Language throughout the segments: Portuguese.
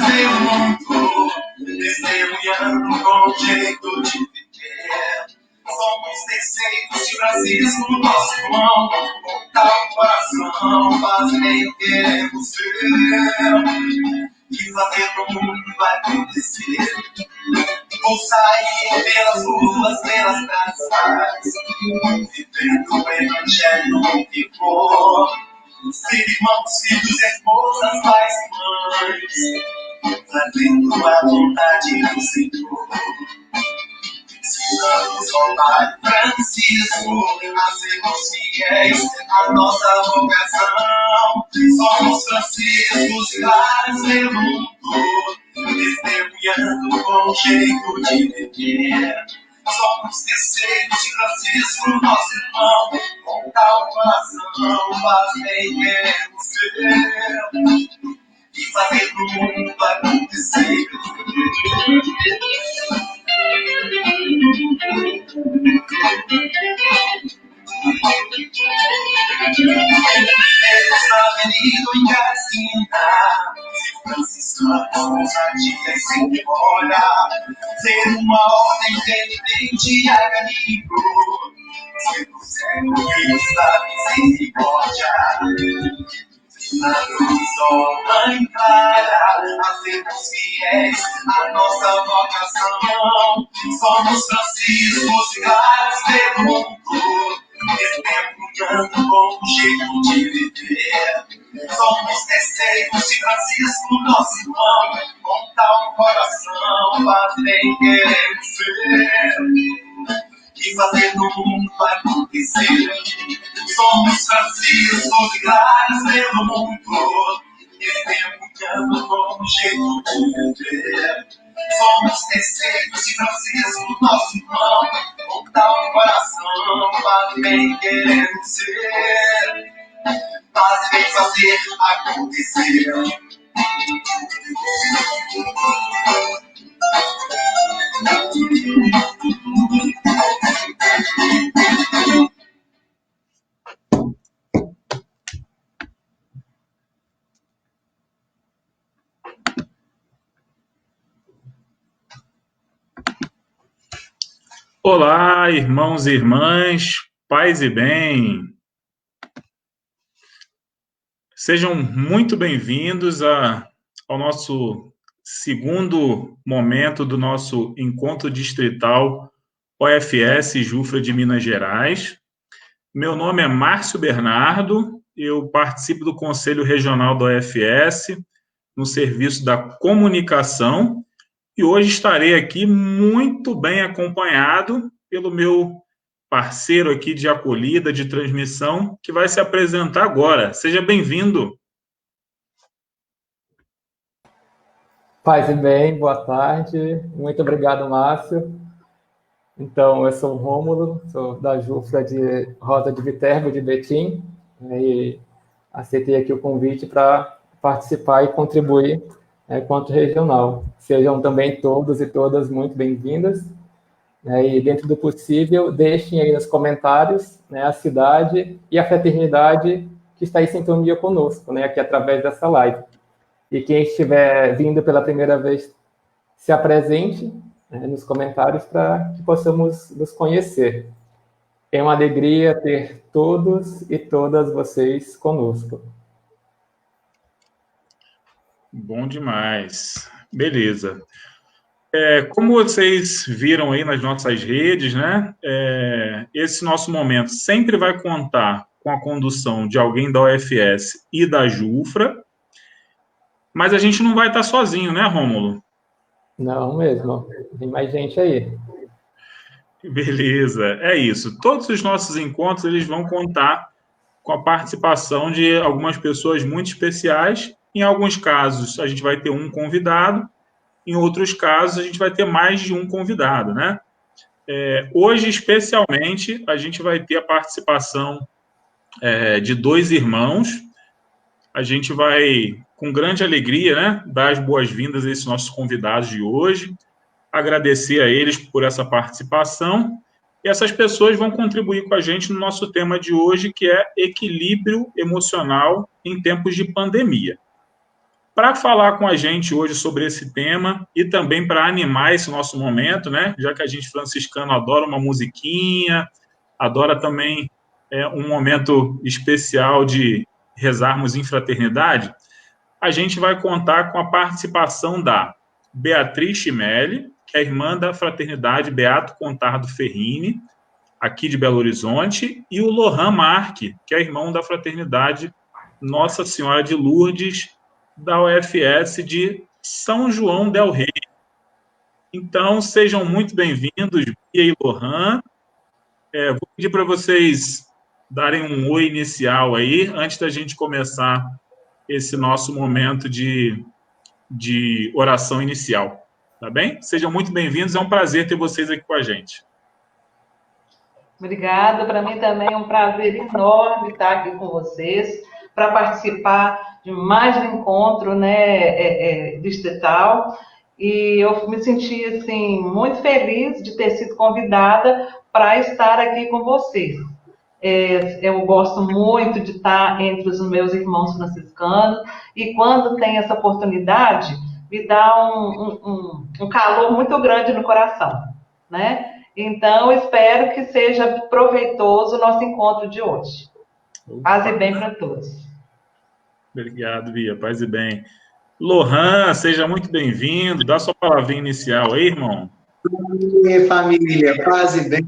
pelo mundo, testemunhando com jeito de viver. Somos descendentes de racismo no nosso irmão, com tal coração, quase nem queremos ser. E fazer no mundo vai acontecer. Vou sair pelas ruas, pelas praças, vivendo o evangelho que for. Ser irmãos, filhos, esposas, pais e mães, fazendo a vontade do Senhor. Ensinamos ao Pai Francisco a sermos fiéis à nossa vocação. Somos franciscos claros pelo mundo, testemunhando com jeito de viver. Somos terceiros de Francisco, nosso irmão, com tal coração, mas nem queremos ser. E fazer do mundo acontecer. Temos na avenida em Garcina, franciscanos ardíveis sem demora, ser uma ordem penitente a caminho, ser o cego que está em misericórdia. Na cruz, ó Mãe Clara, a sermos fiéis à nossa vocação. Somos franciscos claros pelo mundo, testemunhando com um jeito de viver. Somos terceiros de Francisco, nosso irmão, com tal coração, mas nem queremos ser. E fazer no mundo vai acontecer. Somos franciscos claros pelo mundo, testemunhando com um jeito de viver. Somos terceiros de Francisco, nosso irmão, com tal coração, mas nem queremos ser. Mas vem fazer acontecer. Olá, irmãos e irmãs, paz e bem. Sejam muito bem-vindos ao nosso segundo momento do nosso encontro distrital OFS Jufra de Minas Gerais. Meu nome é Márcio Bernardo, eu participo do Conselho Regional do OFS, no serviço da comunicação, e hoje estarei aqui muito bem acompanhado pelo meu parceiro aqui de acolhida, de transmissão, que vai se apresentar agora. Seja bem-vindo. Paz e bem, boa tarde. Muito obrigado, Márcio. Então, eu sou o Rômulo, sou da Jufra de Rosa de Viterbo, de Betim, e aceitei aqui o convite para participar e contribuir quanto regional. Sejam também todos e todas muito bem-vindas, e dentro do possível, deixem aí nos comentários a cidade e a fraternidade que está em sintonia conosco, aqui através dessa live. E quem estiver vindo pela primeira vez, se apresente nos comentários para que possamos nos conhecer. É uma alegria ter todos e todas vocês conosco. Bom demais. Beleza. Como vocês viram aí nas nossas redes, esse nosso momento sempre vai contar com a condução de alguém da UFS e da Jufra, mas a gente não vai estar sozinho, né, Rômulo? Não mesmo. Tem mais gente aí. Beleza, é isso. Todos os nossos encontros eles vão contar com a participação de algumas pessoas muito especiais. Em alguns casos, a gente vai ter um convidado. Em outros casos, a gente vai ter mais de um convidado, né? Hoje, especialmente, a gente vai ter a participação de dois irmãos. A gente vai, com grande alegria, dar as boas-vindas a esses nossos convidados de hoje, agradecer a eles por essa participação, e essas pessoas vão contribuir com a gente no nosso tema de hoje, que é equilíbrio emocional em tempos de pandemia. para falar com a gente hoje sobre esse tema e também para animar esse nosso momento, né? Já que a gente franciscano adora uma musiquinha, adora também um momento especial de rezarmos em fraternidade, a gente vai contar com a participação da Beatriz Chimelli, que é irmã da Fraternidade Beato Contardo Ferrini, aqui de Belo Horizonte, e o Lohan Marque, que é irmão da Fraternidade Nossa Senhora de Lourdes, da UFS de São João del Rei. Então, sejam muito bem-vindos, Bia e Lohan. Vou pedir para vocês darem um oi inicial aí, antes da gente começar esse nosso momento de oração inicial. Tá bem? Sejam muito bem-vindos, é um prazer ter vocês aqui com a gente. Obrigada, para mim também é um prazer enorme estar aqui com vocês, para participar de mais um encontro, né, distrital, e eu me senti, assim, muito feliz de ter sido convidada para estar aqui com vocês. Eu gosto muito de estar entre os meus irmãos franciscanos, e quando tem essa oportunidade, me dá um calor muito grande no coração, né? Então, espero que seja proveitoso o nosso encontro de hoje. Paz e bem para todos. Obrigado, Bia. Paz e bem. Lohan, seja muito bem-vindo. Dá sua palavrinha inicial aí, irmão. E aí, família, paz e bem.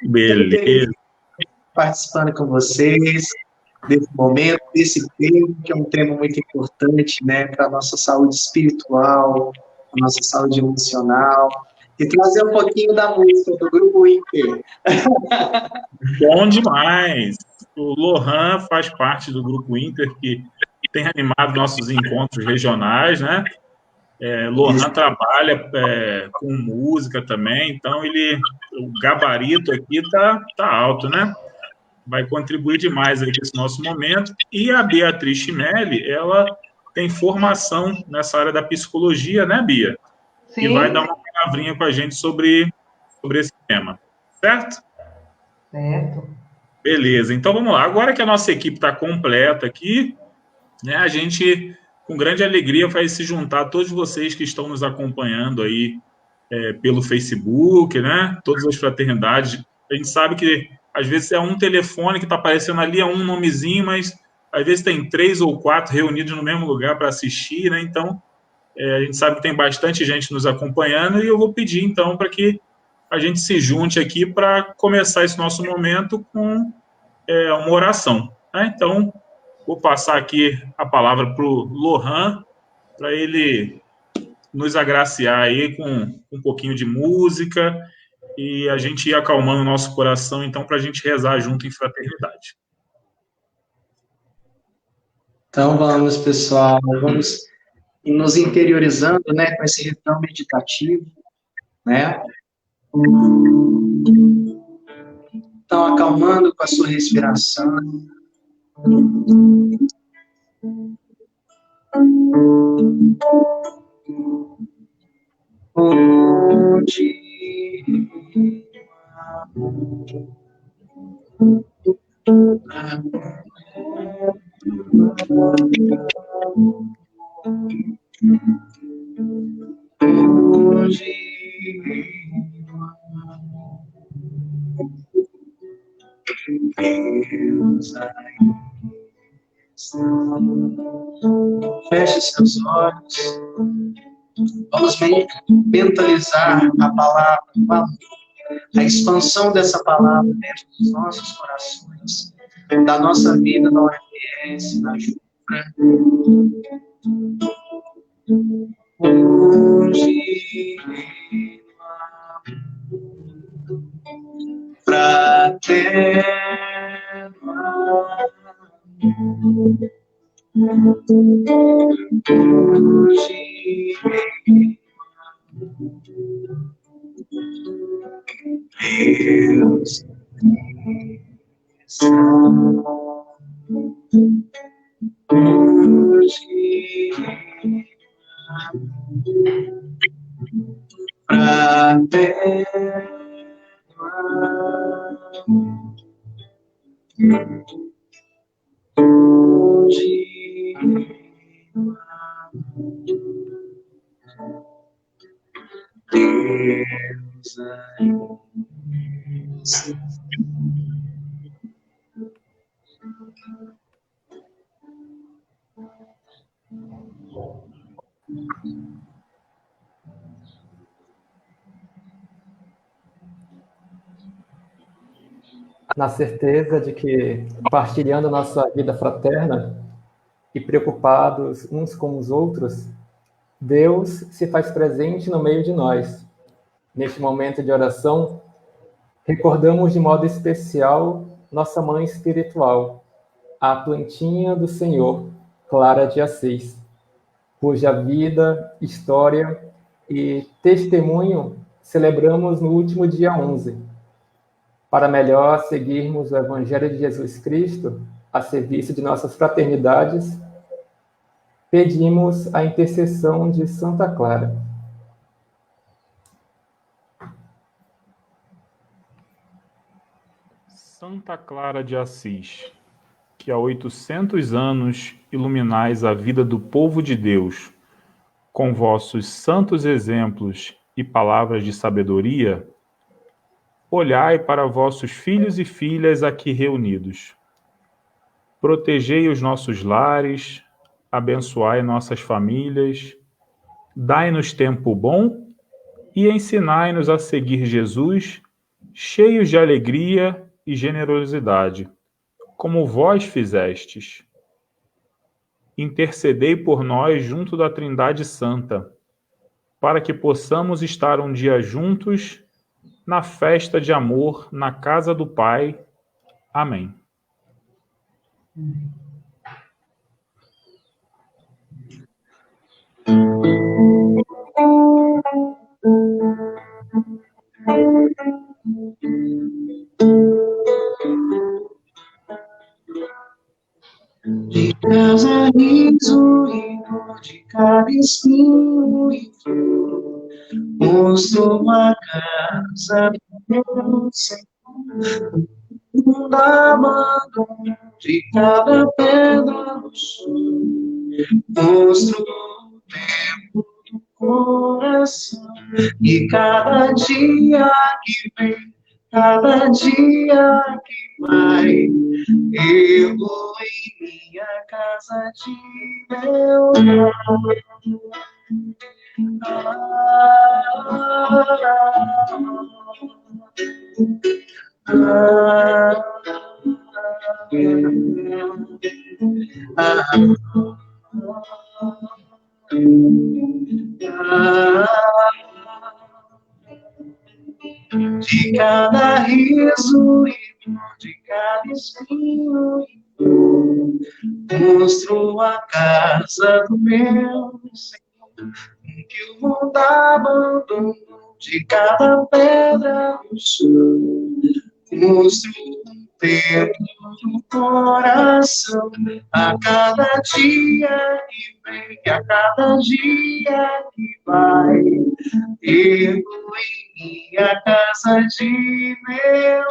Beleza. Participando com vocês desse momento, desse tema, que é um tema muito importante, né, para a nossa saúde espiritual, a nossa saúde emocional, e trazer um pouquinho da música do Grupo Inter. Bom demais! O Lohan faz parte do Grupo Inter, que tem animado nossos encontros regionais, né? Lohan trabalha com música também, então o gabarito aqui tá alto, né? Vai contribuir demais aí com esse nosso momento. E a Beatriz Chimelli, ela tem formação nessa área da psicologia, né, Bia? Sim. E vai dar uma palavrinha com a gente sobre esse tema, certo? Certo. Beleza, então vamos lá. Agora que a nossa equipe está completa aqui, né, a gente, com grande alegria, vai se juntar a todos vocês que estão nos acompanhando aí pelo Facebook, né? Todas as fraternidades. A gente sabe que às vezes é um telefone que está aparecendo ali, é um nomezinho, mas às vezes tem 3 ou 4 reunidos no mesmo lugar para assistir, né? Então, a gente sabe que tem bastante gente nos acompanhando e eu vou pedir, então, para que a gente se junte aqui para começar esse nosso momento com uma oração. Né? Então, vou passar aqui a palavra para o Lohan, para ele nos agraciar aí com um pouquinho de música e a gente ir acalmando o nosso coração, então, para a gente rezar junto em fraternidade. Então, vamos, pessoal, vamos nos interiorizando, né, com esse refrão meditativo, né? Então, acalmando com a sua respiração. Onde Deus feche seus olhos. Vamos mentalizar a palavra, a expansão dessa palavra dentro dos nossos corações, da nossa vida na UFS, na Jufra. Hoje, fraterno, Deus, Deus ainda. Na certeza de que, partilhando nossa vida fraterna e preocupados uns com os outros, Deus se faz presente no meio de nós. Neste momento de oração, recordamos de modo especial nossa mãe espiritual, a plantinha do Senhor, Clara de Assis, cuja vida, história e testemunho celebramos no último dia 11, para melhor seguirmos o Evangelho de Jesus Cristo a serviço de nossas fraternidades, pedimos a intercessão de Santa Clara. Santa Clara de Assis, que há 800 anos iluminais a vida do povo de Deus, com vossos santos exemplos e palavras de sabedoria, olhai para vossos filhos e filhas aqui reunidos. Protegei os nossos lares, abençoai nossas famílias, dai-nos tempo bom e ensinai-nos a seguir Jesus, cheios de alegria e generosidade, como vós fizestes. Intercedei por nós junto da Trindade Santa, para que possamos estar um dia juntos na festa de amor na casa do Pai. Amém. De casa riso e dor, de cada espinho e flor, mostro uma casa do Senhor, um abandono de cada pedra no chão, mostro o tempo do coração, e cada dia que vem, cada dia que vai, eu vou em minha casa de meu pai. De cada riso e dor, de cada espinho e dor, mostro a casa do meu Senhor, em que o mundo abandonou, de cada pedra no chão, mostro um tempo do coração, a cada dia que vem, a cada dia que vai, eu em minha casa de meu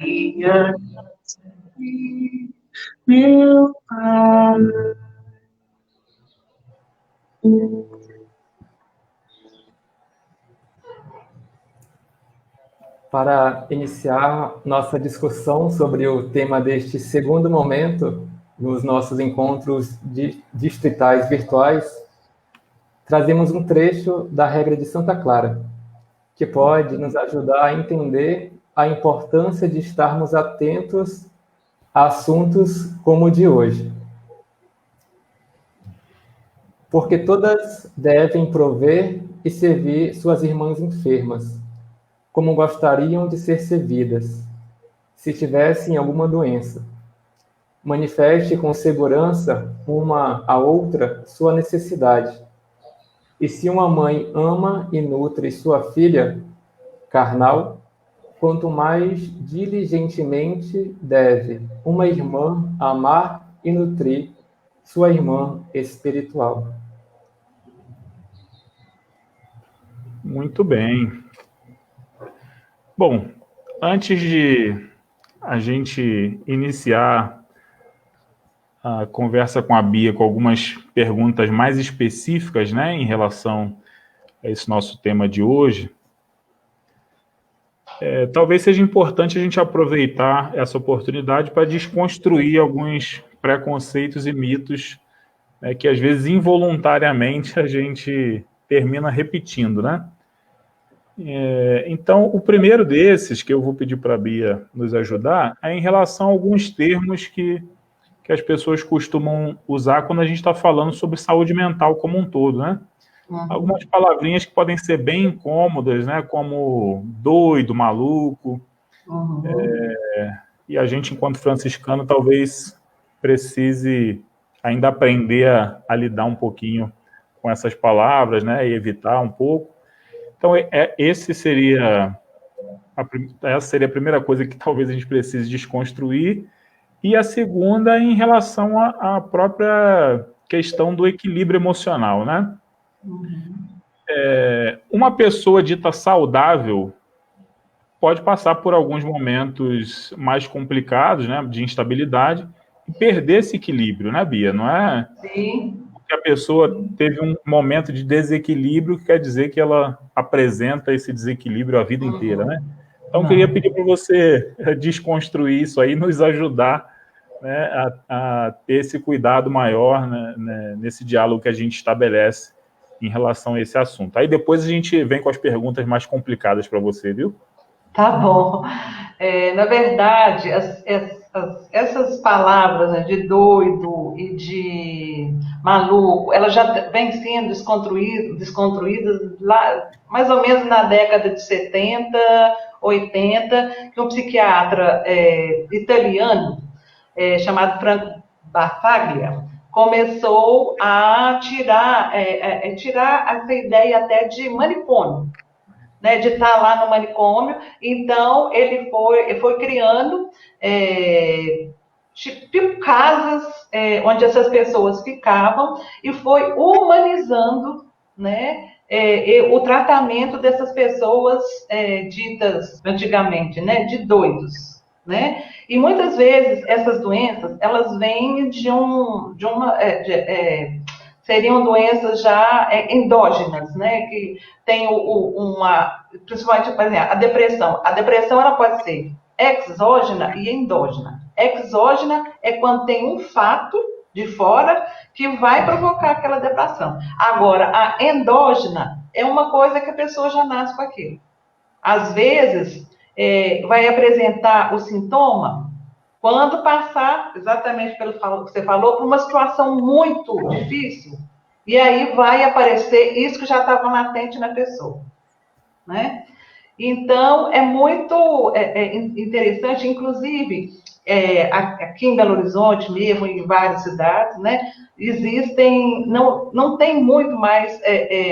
minha casa de meu pai. Para iniciar nossa discussão sobre o tema deste segundo momento, nos nossos encontros distritais virtuais, trazemos um trecho da regra de Santa Clara, que pode nos ajudar a entender a importância de estarmos atentos a assuntos como o de hoje. Porque todas devem prover e servir suas irmãs enfermas, como gostariam de ser servidas, se tivessem alguma doença, manifeste com segurança uma à outra sua necessidade. E se uma mãe ama e nutre sua filha carnal, quanto mais diligentemente deve uma irmã amar e nutrir sua irmã espiritual. Muito bem. Bom, antes de a gente iniciar a conversa com a Bia com algumas perguntas mais específicas, né, em relação a esse nosso tema de hoje, talvez seja importante a gente aproveitar essa oportunidade para desconstruir alguns preconceitos e mitos, né, que às vezes involuntariamente a gente termina repetindo, né? Então, o primeiro desses, que eu vou pedir para a Bia nos ajudar, é em relação a alguns termos que as pessoas costumam usar quando a gente está falando sobre saúde mental como um todo, né? Algumas palavrinhas que podem ser bem incômodas, né? Como doido, maluco. E a gente, enquanto franciscano, talvez precise ainda aprender a lidar um pouquinho com essas palavras, né? E evitar um pouco. Então, essa seria a primeira coisa que talvez a gente precise desconstruir. E a segunda em relação à própria questão do equilíbrio emocional, né? Uma pessoa dita saudável pode passar por alguns momentos mais complicados, né, de instabilidade, e perder esse equilíbrio, né, Bia? Não é? Sim. Que a pessoa teve um momento de desequilíbrio que quer dizer que ela apresenta esse desequilíbrio a vida inteira, né? Então, eu queria pedir para você desconstruir isso aí, nos ajudar, né, a ter esse cuidado maior, né, nesse diálogo que a gente estabelece em relação a esse assunto. Aí depois a gente vem com as perguntas mais complicadas para você, viu? Tá bom. Na verdade, essas palavras, né, de doido e de maluco, elas já vêm sendo desconstruídas lá, mais ou menos na década de 70, 80, que um psiquiatra italiano, chamado Franco Basaglia, começou a tirar essa ideia até de manicômio, né, de estar lá no manicômio. Então, ele foi criando tipo casas onde essas pessoas ficavam e foi humanizando, né, o tratamento dessas pessoas ditas antigamente, né, de doidos, né? E muitas vezes essas doenças, elas vêm seriam doenças já endógenas, né? Que tem principalmente, por exemplo, a depressão. A depressão, ela pode ser exógena e endógena. Exógena é quando tem um fato de fora que vai provocar aquela depressão. Agora, a endógena é uma coisa que a pessoa já nasce com aquilo. Às vezes, vai apresentar o sintoma quando passar, exatamente pelo que você falou, por uma situação muito difícil, e aí vai aparecer isso que já estava latente na pessoa, né? Então, é muito interessante, inclusive, aqui em Belo Horizonte mesmo, em várias cidades, né, existem, não tem muito mais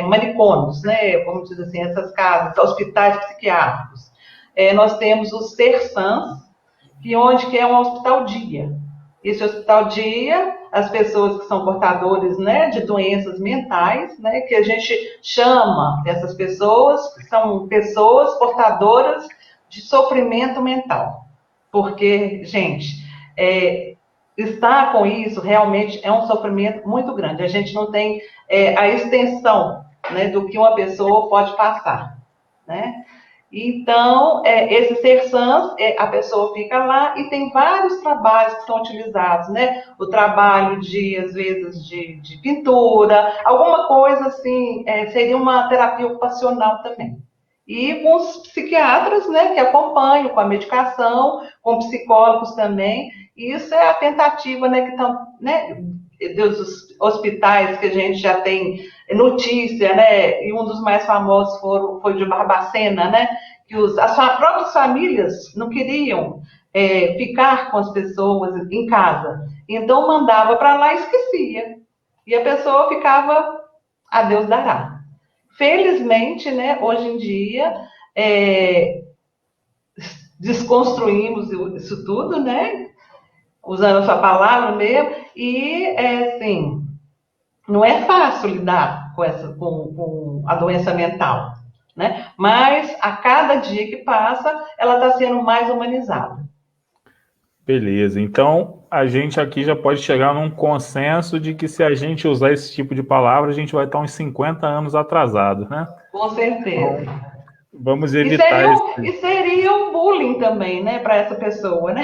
manicômios, né, vamos dizer assim, essas casas, hospitais psiquiátricos. Nós temos os CERSANs, que é um hospital-dia. Esse hospital-dia, as pessoas que são portadores, né, de doenças mentais, né, que a gente chama dessas pessoas, que são pessoas portadoras de sofrimento mental. Porque, gente, estar com isso realmente é um sofrimento muito grande. A gente não tem a extensão, né, do que uma pessoa pode passar, né? Então, esse CERSANS, a pessoa fica lá e tem vários trabalhos que são utilizados, né? O trabalho às vezes, de pintura, alguma coisa assim, seria uma terapia ocupacional também. E com os psiquiatras, né, que acompanham com a medicação, com psicólogos também. E isso é a tentativa, né, que estão, né, dos hospitais que a gente já tem notícia, né, e um dos mais famosos foi de Barbacena, né, que as próprias famílias não queriam ficar com as pessoas em casa. Então mandava para lá e esquecia. E a pessoa ficava, a Deus dará. Felizmente, né, hoje em dia, desconstruímos isso tudo, né? Usando a sua palavra mesmo, e assim, não é fácil lidar com a doença mental, né? Mas a cada dia que passa, ela está sendo mais humanizada. Beleza, então a gente aqui já pode chegar num consenso de que se a gente usar esse tipo de palavra, a gente vai estar uns 50 anos atrasado, né? Com certeza. Então, vamos evitar E seria um bullying também, né, para essa pessoa, né?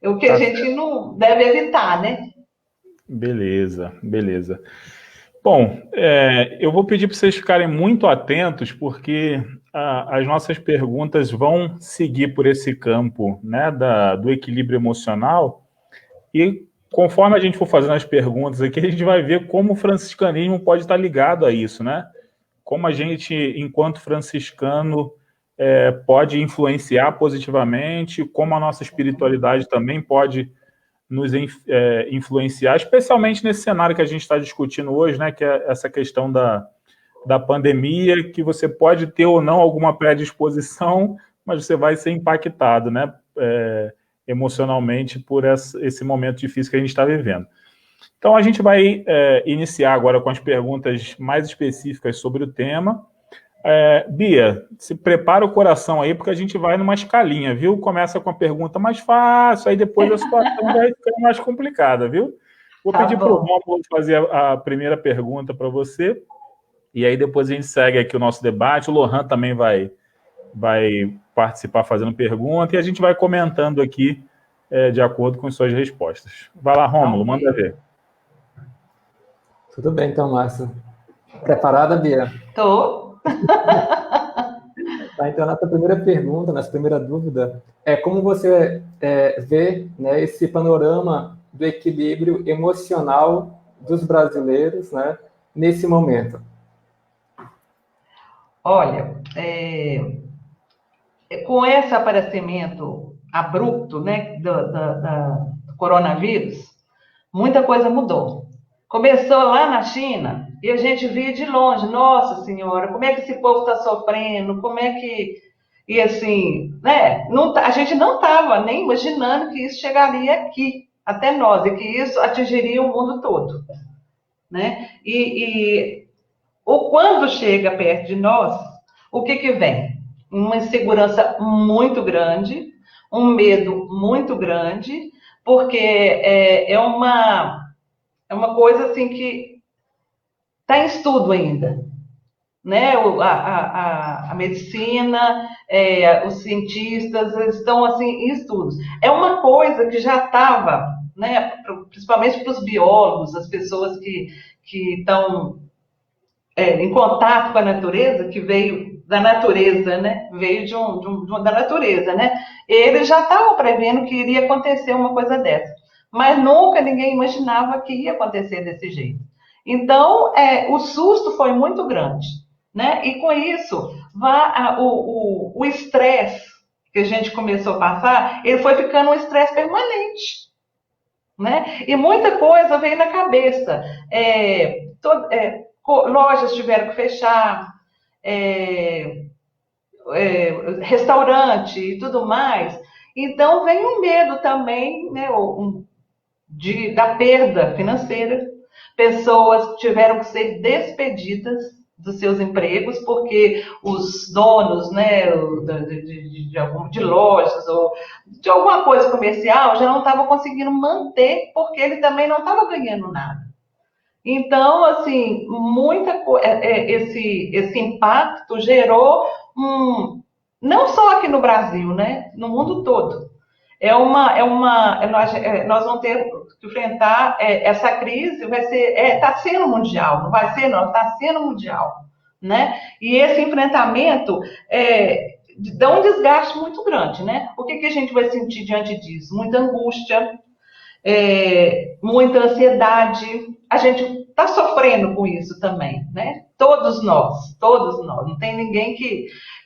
O que a gente não deve evitar, né? Beleza, beleza. Bom, eu vou pedir para vocês ficarem muito atentos, porque as nossas perguntas vão seguir por esse campo, né, do equilíbrio emocional, e conforme a gente for fazendo as perguntas aqui, a gente vai ver como o franciscanismo pode estar ligado a isso, né? Como a gente, enquanto franciscano, pode influenciar positivamente, como a nossa espiritualidade também pode nos influenciar, especialmente nesse cenário que a gente está discutindo hoje, né, que é essa questão da pandemia, que você pode ter ou não alguma predisposição, mas você vai ser impactado, né, emocionalmente por esse momento difícil que a gente está vivendo. Então, a gente vai iniciar agora com as perguntas mais específicas sobre o tema. Bia, se prepara o coração aí, porque a gente vai numa escalinha, viu? Começa com a pergunta mais fácil, aí depois a situação vai ficando mais complicada, viu? Vou pedir para o Rômulo fazer a primeira pergunta para você, e aí depois a gente segue aqui o nosso debate. O Lohan também vai participar fazendo pergunta, e a gente vai comentando aqui de acordo com as suas respostas. Vai lá, Rômulo, manda ver. Tudo bem, então, Márcio. Preparada, Bia? Tô. Tá, então, nossa primeira pergunta, nossa primeira dúvida é como você vê, né, esse panorama do equilíbrio emocional dos brasileiros, né, nesse momento. Olha, com esse aparecimento abrupto, né, do coronavírus, muita coisa mudou. Começou lá na China e a gente via de longe, nossa senhora, como é que esse povo está sofrendo, como é que... E assim, né, a gente não estava nem imaginando que isso chegaria aqui, até nós, e que isso atingiria o mundo todo, né? E quando chega perto de nós, o que vem? Uma insegurança muito grande, um medo muito grande, porque é uma coisa assim que está em estudo ainda, né? A medicina, os cientistas estão assim em estudos. É uma coisa que já estava, né? Principalmente para os biólogos, as pessoas que estão em contato com a natureza, que veio da natureza, né? Veio da natureza, né? Eles já estavam prevendo que iria acontecer uma coisa dessa. Mas nunca ninguém imaginava que ia acontecer desse jeito. Então, o susto foi muito grande, né? E com isso, o estresse que a gente começou a passar, ele foi ficando um estresse permanente, né? E muita coisa veio na cabeça. Lojas tiveram que fechar, restaurante e tudo mais. Então, vem um medo também, né? Da perda financeira. Pessoas tiveram que ser despedidas dos seus empregos porque os donos, né, de lojas ou de alguma coisa comercial já não estavam conseguindo manter porque ele também não estava ganhando nada. Então, assim, esse impacto gerou não só aqui no Brasil, né, no mundo todo. Nós vamos ter que enfrentar essa crise, está sendo mundial, não vai ser não, está sendo mundial, né? E esse enfrentamento dá um desgaste muito grande, né? O que a gente vai sentir diante disso? Muita angústia, muita ansiedade, a gente está sofrendo com isso também, né? Todos nós, não tem ninguém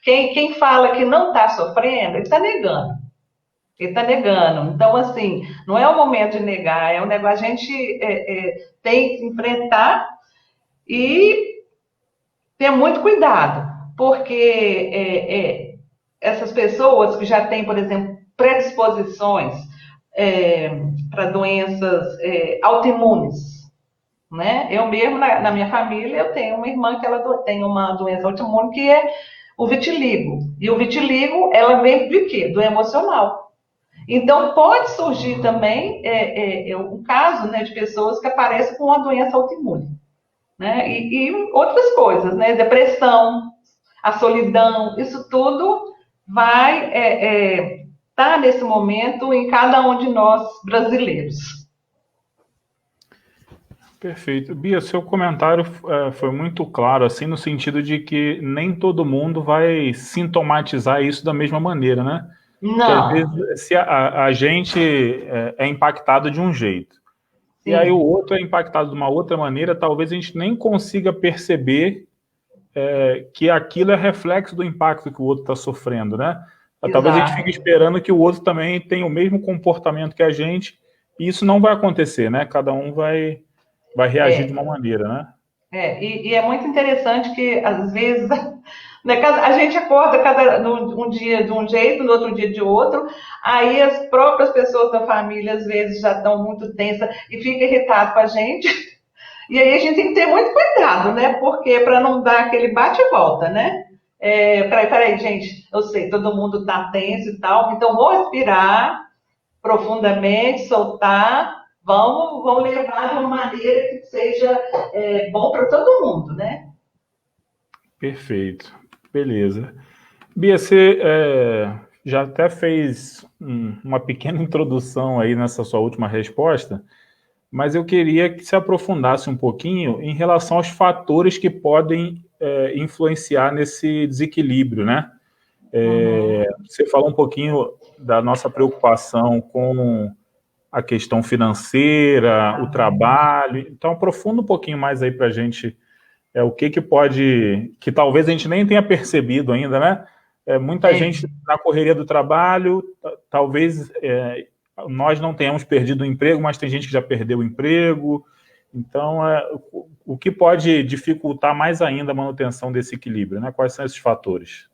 quem fala que não está sofrendo, ele está negando. Ele está negando. Então, assim, não é o momento de negar, é um negócio a gente tem que enfrentar e ter muito cuidado, porque essas pessoas que já têm, por exemplo, predisposições para doenças autoimunes, né? Eu mesmo, na minha família, eu tenho uma irmã que ela tem uma doença autoimune que é o vitiligo. E o vitiligo, ela vem de quê? Do emocional. Então, pode surgir também um caso, né, de pessoas que aparecem com uma doença autoimune, né? E outras coisas, né? Depressão, a solidão, isso tudo vai estar nesse momento em cada um de nós brasileiros. Perfeito. Bia, seu comentário foi muito claro, assim, no sentido de que nem todo mundo vai sintomatizar isso da mesma maneira, né? Porque às Não, vezes se a gente é impactado de um jeito, e aí o sim, outro é impactado de uma outra maneira, talvez a gente nem consiga perceber que aquilo é reflexo do impacto que o outro está sofrendo, né? Talvez a gente fique exato. esperando que o outro também tenha o mesmo comportamento que a gente, e isso não vai acontecer, né? Cada um vai reagir de uma É, maneira, né? e é muito interessante que, às vezes, né, a gente acorda um dia de um jeito, no outro dia de outro, aí as próprias pessoas da família, às vezes, já estão muito tensas e fica irritado com a gente. E aí a gente tem que ter muito cuidado, né? Porque para não dar aquele bate e volta, né? Peraí, gente, eu sei, todo mundo está tenso e tal, então vou respirar profundamente, soltar, vamos levar de uma maneira que seja bom para todo mundo, né? Perfeito. Beleza. Bia, você já até fez uma pequena introdução aí nessa sua última resposta, mas eu queria que se aprofundasse um pouquinho em relação aos fatores que podem influenciar nesse desequilíbrio, né? Uhum. Você falou um pouquinho da nossa preocupação com a questão financeira, o trabalho, então aprofunda um pouquinho mais aí para a gente o que pode, que talvez a gente nem tenha percebido ainda, né? Muita É, gente na correria do trabalho, talvez nós não tenhamos perdido o emprego, mas tem gente que já perdeu o emprego. Então, o que pode dificultar mais ainda a manutenção desse equilíbrio, né? Quais são esses fatores?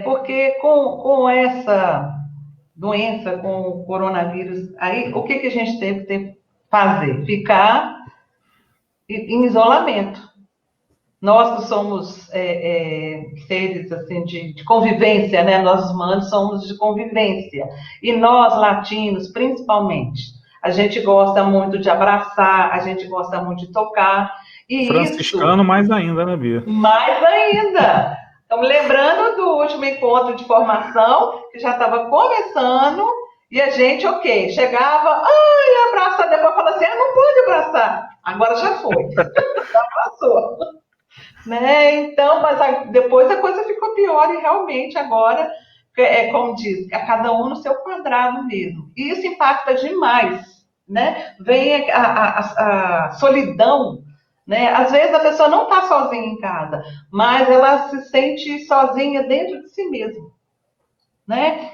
porque com essa doença, com o coronavírus, aí o que a gente teve que fazer? Ficar em isolamento. Nós que somos seres assim, de convivência, né? Nós humanos somos de convivência. E nós, latinos, principalmente, a gente gosta muito de abraçar, a gente gosta muito de tocar. E isso, Franciscano mais ainda, né, Bia? mais ainda. Estamos lembrando do último encontro de formação, que já estava começando, e a gente, ok, chegava, ai, abraça, depois fala assim, não pode abraçar. Agora já foi, já passou. Né? Então, mas depois a coisa ficou pior e realmente agora, como diz, é cada um no seu quadrado mesmo. E isso impacta demais, né? Vem a solidão, né? Às vezes a pessoa não está sozinha em casa, mas ela se sente sozinha dentro de si mesma, né?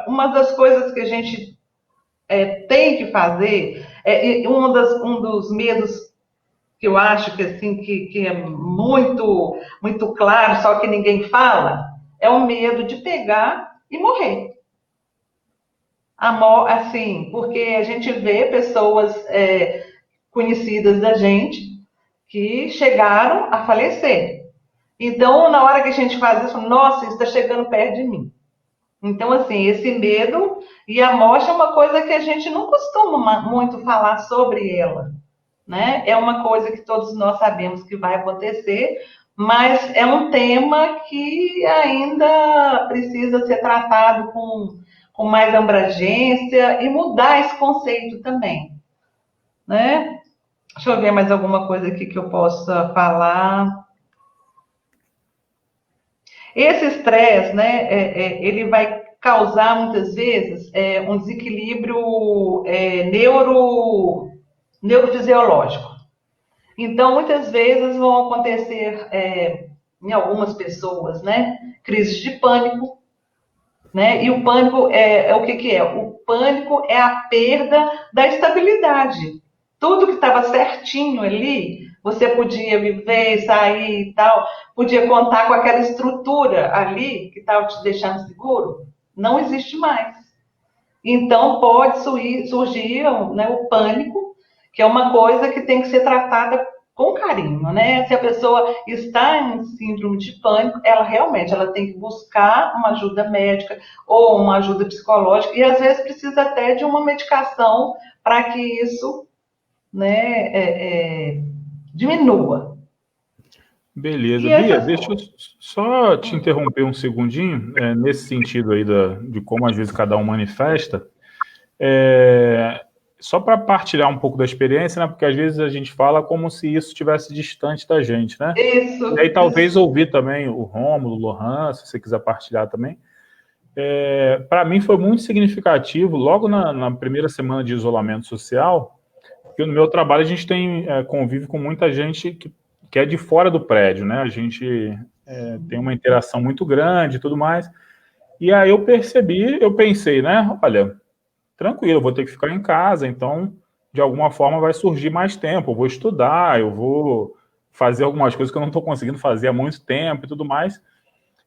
Uma das coisas que a gente tem que fazer, um dos medos que eu acho que assim que é muito muito claro, só que ninguém fala, é o medo de pegar e morrer. Assim, porque a gente vê pessoas conhecidas da gente que chegaram a falecer. Então, na hora que a gente faz isso, nossa, isso está chegando perto de mim. Então, assim, esse medo e a morte é uma coisa que a gente não costuma muito falar sobre ela, né? É uma coisa que todos nós sabemos que vai acontecer, mas é um tema que ainda precisa ser tratado com mais abrangência e mudar esse conceito também, né? Deixa eu ver mais alguma coisa aqui que eu possa falar. Esse estresse, né, ele vai causar muitas vezes um desequilíbrio neurofisiológico. Então, muitas vezes vão acontecer em algumas pessoas, né, crises de pânico, né? E o pânico é o que que é? O pânico é a perda da estabilidade. Tudo que estava certinho ali, você podia viver, sair e tal, podia contar com aquela estrutura ali que estava te deixando seguro, não existe mais. Então pode surgir, né, o pânico, que é uma coisa que tem que ser tratada com carinho, né? Se a pessoa está em síndrome de pânico, ela realmente ela tem que buscar uma ajuda médica ou uma ajuda psicológica e às vezes precisa até de uma medicação para que isso, né, diminua. Beleza. Bia, deixa eu só te interromper um segundinho, nesse sentido aí de como às vezes cada um manifesta. Só para partilhar um pouco da experiência, né? Porque às vezes a gente fala como se isso estivesse distante da gente, né? Isso. E aí talvez ouvir também o Rômulo, o Lohan, se você quiser partilhar também. Para mim foi muito significativo, logo na primeira semana de isolamento social, porque no meu trabalho a gente convive com muita gente que é de fora do prédio, né? A gente tem uma interação muito grande e tudo mais. E aí eu pensei, né? Olha, tranquilo, eu vou ter que ficar em casa, então, de alguma forma, vai surgir mais tempo. Eu vou estudar, eu vou fazer algumas coisas que eu não estou conseguindo fazer há muito tempo e tudo mais.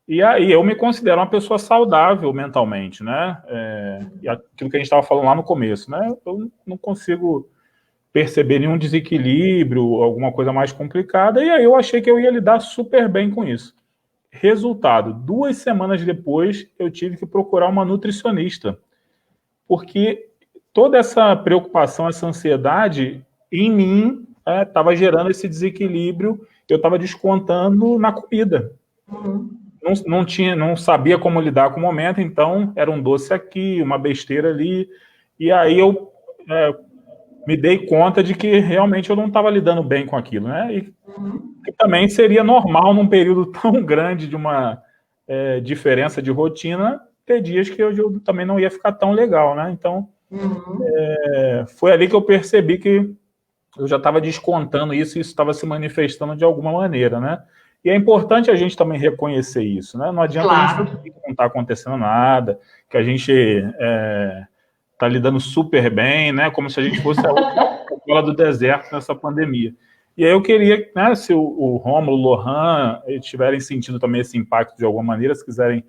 E aí eu me considero uma pessoa saudável mentalmente, né? E aquilo que a gente estava falando lá no começo, né? Eu não consigo perceber nenhum desequilíbrio, alguma coisa mais complicada, e aí eu achei que eu ia lidar super bem com isso. Resultado, 2 semanas depois, eu tive que procurar uma nutricionista, porque toda essa preocupação, essa ansiedade, em mim, estava gerando esse desequilíbrio, eu estava descontando na comida. Não sabia como lidar com o momento, então era um doce aqui, uma besteira ali, e aí eu me dei conta de que realmente eu não estava lidando bem com aquilo, né? E que também seria normal num período tão grande de uma diferença de rotina, ter dias que eu também não ia ficar tão legal, né? Então, foi ali que eu percebi que eu já estava descontando isso e isso estava se manifestando de alguma maneira, né? E é importante a gente também reconhecer isso, né? Não adianta a gente dizer que não está acontecendo nada, que a gente está lidando super bem, né? Como se a gente fosse a Coca-Cola do deserto nessa pandemia. E aí eu queria, né, se o Rômulo, o Lohan tiverem sentido também esse impacto de alguma maneira, se quiserem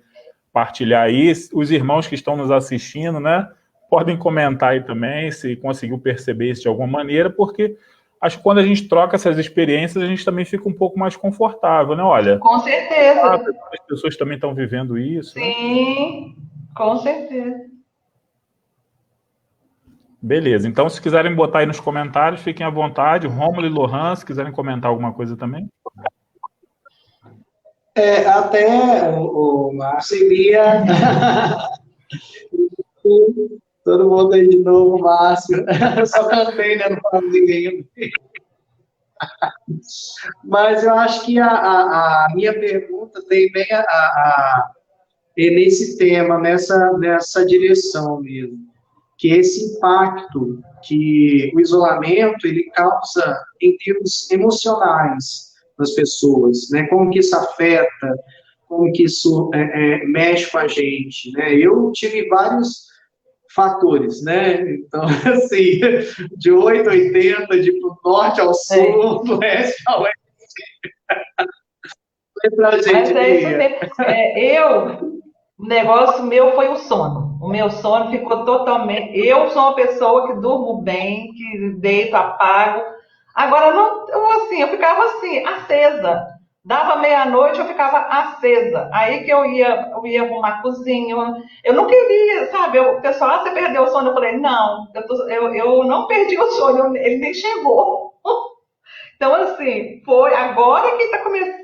partilhar aí, os irmãos que estão nos assistindo, né, podem comentar aí também, se conseguiu perceber isso de alguma maneira, porque acho que quando a gente troca essas experiências, a gente também fica um pouco mais confortável, né? Olha, com certeza. As pessoas também estão vivendo isso. Sim, né? Com certeza. Beleza, então se quiserem botar aí nos comentários, fiquem à vontade. Rômulo e Lohan, se quiserem comentar alguma coisa também. Até o Márcio e Bia. Todo mundo aí de novo, Márcio. Eu só cantei, né? Não falei ainda. Mas eu acho que a minha pergunta tem bem nesse tema, nessa direção mesmo. Que esse impacto que o isolamento ele causa em termos emocionais nas pessoas, né? Como que isso afeta, como que isso mexe com a gente, né? Eu tive vários fatores, né? Então, assim, de 8 a 80, de pro norte ao sul, do leste ao oeste. Mas é isso mesmo. O negócio meu foi o sono. O meu sono ficou totalmente. Eu sou uma pessoa que durmo bem, que deito, apago. Agora, não, eu ficava assim, acesa. Dava meia-noite, eu ficava acesa. Aí que eu ia arrumar a cozinha. Eu não queria, sabe? O pessoal, você perdeu o sono? Eu falei, não, eu não perdi o sono, ele nem chegou. Então, assim, foi agora que está começando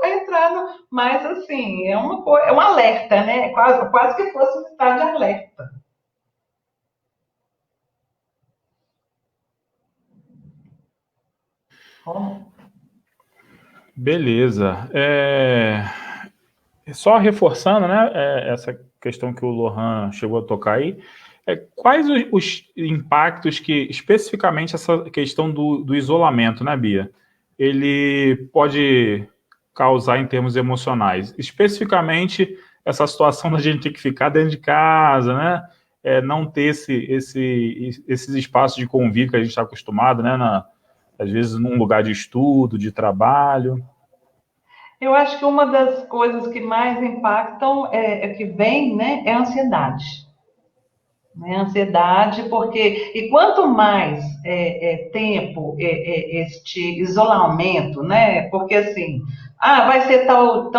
a entrar mas, assim, é um alerta, né? Quase que fosse um estado de alerta. Beleza. Só reforçando, né, essa questão que o Lohan chegou a tocar aí, quais os impactos que, especificamente, essa questão do isolamento, né, Bia, ele pode causar em termos emocionais? Especificamente essa situação da gente ter que ficar dentro de casa, né? Não ter esses espaços de convívio que a gente está acostumado, né? Às vezes num lugar de estudo, de trabalho. Eu acho que uma das coisas que mais impactam, que vem, né, é a ansiedade. Né? Ansiedade, porque... E quanto mais tempo este isolamento, né? Porque assim, vai ser tal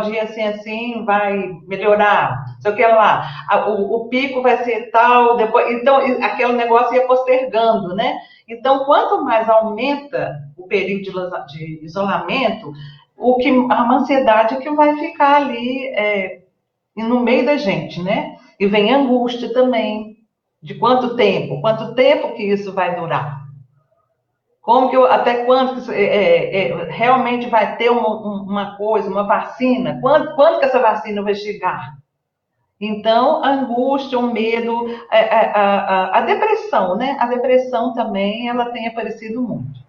dia assim, vai melhorar, não sei o que lá. O pico vai ser tal, depois... Então, aquele negócio ia postergando, né? Então, quanto mais aumenta o período de isolamento, a ansiedade que vai ficar ali no meio da gente, né? E vem a angústia também, de quanto tempo que isso vai durar? Até quando realmente vai ter uma coisa, uma vacina? Quando que essa vacina vai chegar? Então, a angústia, o medo, a depressão, né? A depressão também, ela tem aparecido muito.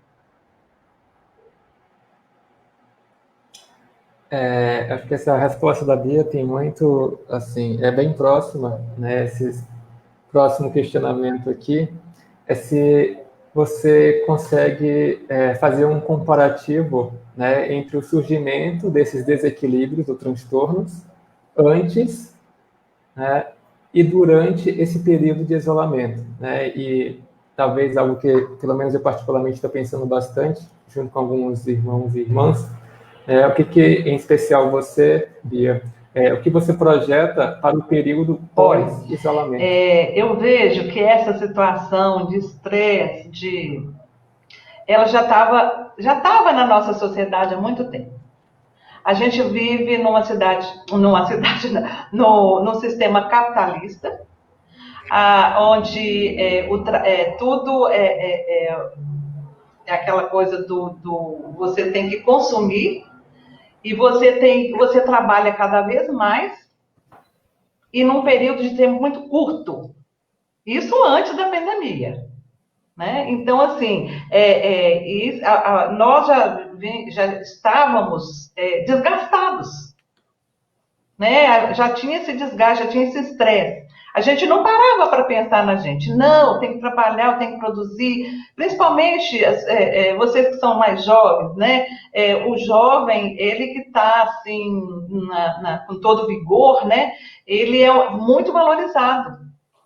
Acho que essa resposta da Bia tem muito, assim, é bem próxima, né? Esse próximo questionamento aqui é se você consegue fazer um comparativo, né, entre o surgimento desses desequilíbrios ou transtornos antes, né, e durante esse período de isolamento, né? E talvez algo que, pelo menos eu particularmente estou pensando bastante, junto com alguns irmãos e irmãs, o que em especial você, Bia, o que você projeta para o período pós-isolamento? Eu vejo que essa situação de estresse, ela já estava na nossa sociedade há muito tempo. A gente vive num sistema capitalista, onde tudo é aquela coisa do você tem que consumir. E você trabalha cada vez mais e num período de tempo muito curto. Isso antes da pandemia. Né? Então, assim, nós já estávamos desgastados. Né? Já tinha esse desgaste, já tinha esse estresse. A gente não parava para pensar na gente. Não, eu tenho que trabalhar, eu tenho que produzir. Principalmente vocês que são mais jovens, né? O jovem, ele que está assim, com todo vigor, né? Ele é muito valorizado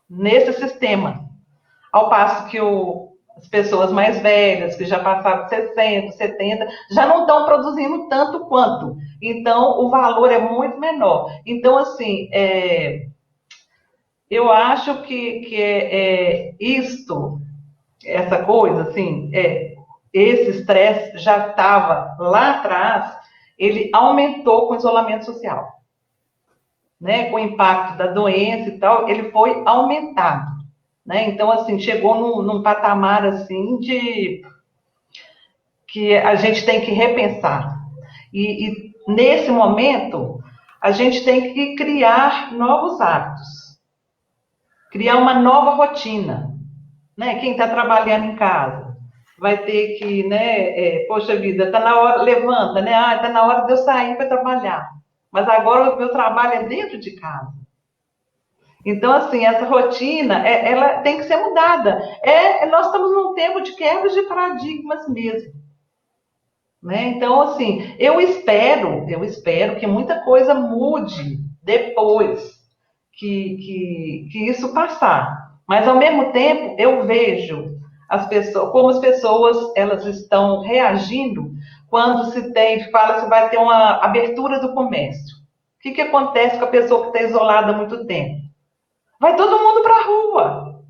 nesse sistema. Ao passo que as pessoas mais velhas, que já passaram 60, 70, já não estão produzindo tanto quanto. Então, o valor é muito menor. Então, assim, eu acho que essa coisa, assim, esse estresse já estava lá atrás, ele aumentou com o isolamento social. Né? Com o impacto da doença e tal, ele foi aumentado. Né? Então, assim, chegou num patamar, assim, que a gente tem que repensar. E nesse momento, a gente tem que criar novos hábitos. Criar uma nova rotina. Né? Quem está trabalhando em casa vai ter que, né, poxa vida, está na hora, levanta, né? Está na hora de eu sair para trabalhar. Mas agora o meu trabalho é dentro de casa. Então, assim, essa rotina, ela tem que ser mudada. Nós estamos num tempo de quebra de paradigmas mesmo. Né? Então, assim, eu espero que muita coisa mude depois que isso passar. Mas, ao mesmo tempo, eu vejo como as pessoas elas estão reagindo quando fala se vai ter uma abertura do comércio. O que acontece com a pessoa que está isolada há muito tempo? Vai todo mundo para a rua.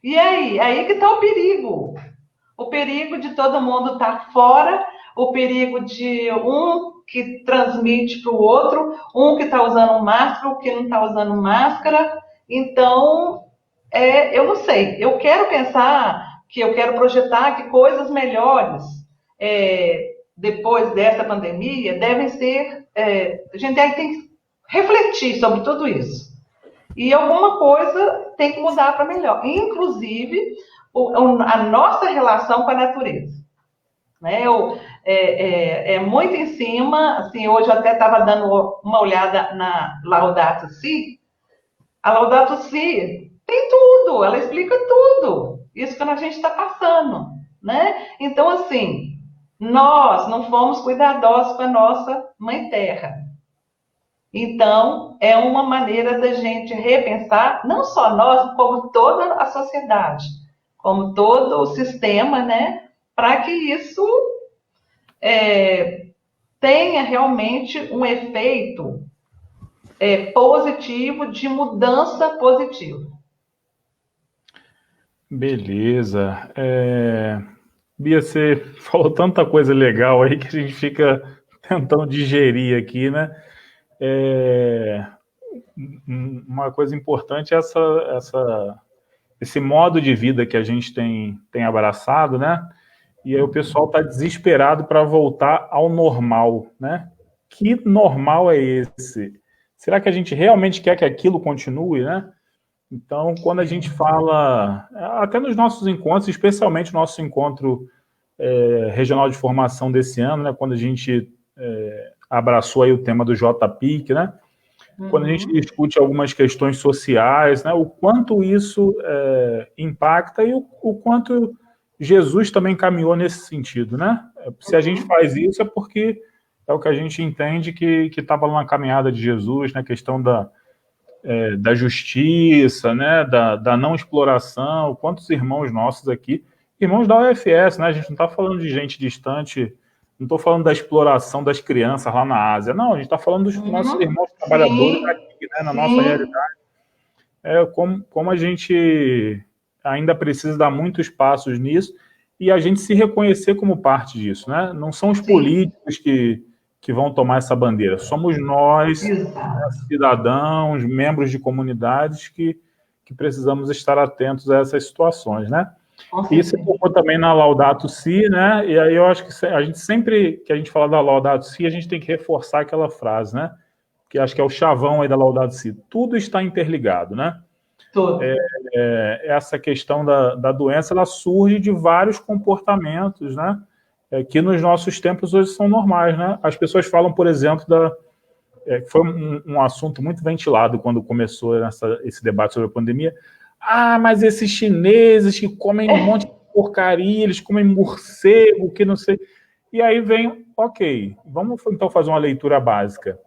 E aí que está o perigo. O perigo de todo mundo estar fora, o perigo de um que transmite para o outro, um que está usando máscara, o que não está usando máscara. Então, eu não sei. Eu quero projetar que coisas melhores, depois dessa pandemia, devem ser... a gente tem que refletir sobre tudo isso. E alguma coisa tem que mudar para melhor. Inclusive, a nossa relação com a natureza. né? É muito em cima, assim, hoje eu até estava dando uma olhada na Laudato Si. A Laudato Si tem tudo, ela explica tudo, isso que a gente está passando, né? Então, assim, nós não fomos cuidadosos com a nossa Mãe Terra. Então, é uma maneira da gente repensar, não só nós, como toda a sociedade, como todo o sistema, né? Para que isso tenha realmente um efeito positivo, de mudança positiva. Beleza. Bia, você falou tanta coisa legal aí que a gente fica tentando digerir aqui, né? Uma coisa importante é esse modo de vida que a gente tem abraçado, né? E aí o pessoal está desesperado para voltar ao normal, né? Que normal é esse? Será que a gente realmente quer que aquilo continue, né? Então, quando a gente fala, até nos nossos encontros, especialmente o nosso encontro regional de formação desse ano, né? Quando a gente abraçou aí o tema do JPIC, né? Quando a gente discute algumas questões sociais, né? O quanto isso impacta e o quanto Jesus também caminhou nesse sentido, né? Se a gente faz isso é porque é o que a gente entende que estava na caminhada de Jesus, na questão da justiça, né? Da não exploração. Quantos irmãos nossos aqui, irmãos da UFS, né? A gente não está falando de gente distante, não estou falando da exploração das crianças lá na Ásia, não, a gente está falando dos nossos irmãos trabalhadores aqui, né? Na nossa realidade. Como a gente ainda precisa dar muitos passos nisso e a gente se reconhecer como parte disso, né? Não são os políticos que vão tomar essa bandeira, somos nós, cidadãos, membros de comunidades que precisamos estar atentos a essas situações, né? E você tocou também na Laudato Si, né? E aí eu acho que a gente sempre que a gente fala da Laudato Si, a gente tem que reforçar aquela frase, né? Que acho que é o chavão aí da Laudato Si. Tudo está interligado, né? Tudo. Essa questão da doença, ela surge de vários comportamentos, né? Que nos nossos tempos hoje são normais, né? As pessoas falam, por exemplo, foi um assunto muito ventilado quando começou esse debate sobre a pandemia. Ah, mas esses chineses que comem um monte de porcaria, eles comem morcego, que não sei. E aí vem, ok, vamos então fazer uma leitura básica.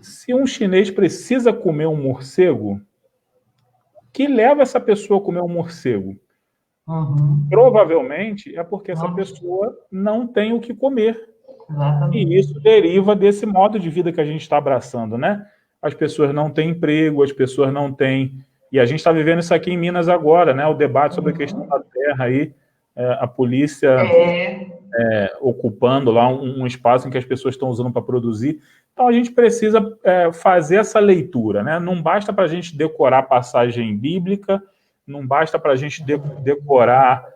Se um chinês precisa comer um morcego, que leva essa pessoa a comer um morcego? Provavelmente é porque essa pessoa não tem o que comer. E isso deriva desse modo de vida que a gente está abraçando, né? As pessoas não têm emprego, as pessoas não têm... E a gente está vivendo isso aqui em Minas agora, né? O debate sobre a questão da terra aí, a polícia ocupando lá um espaço em que as pessoas estão usando para produzir. Então a gente precisa fazer essa leitura, né? Não basta para a gente decorar passagem bíblica, não basta para a gente decorar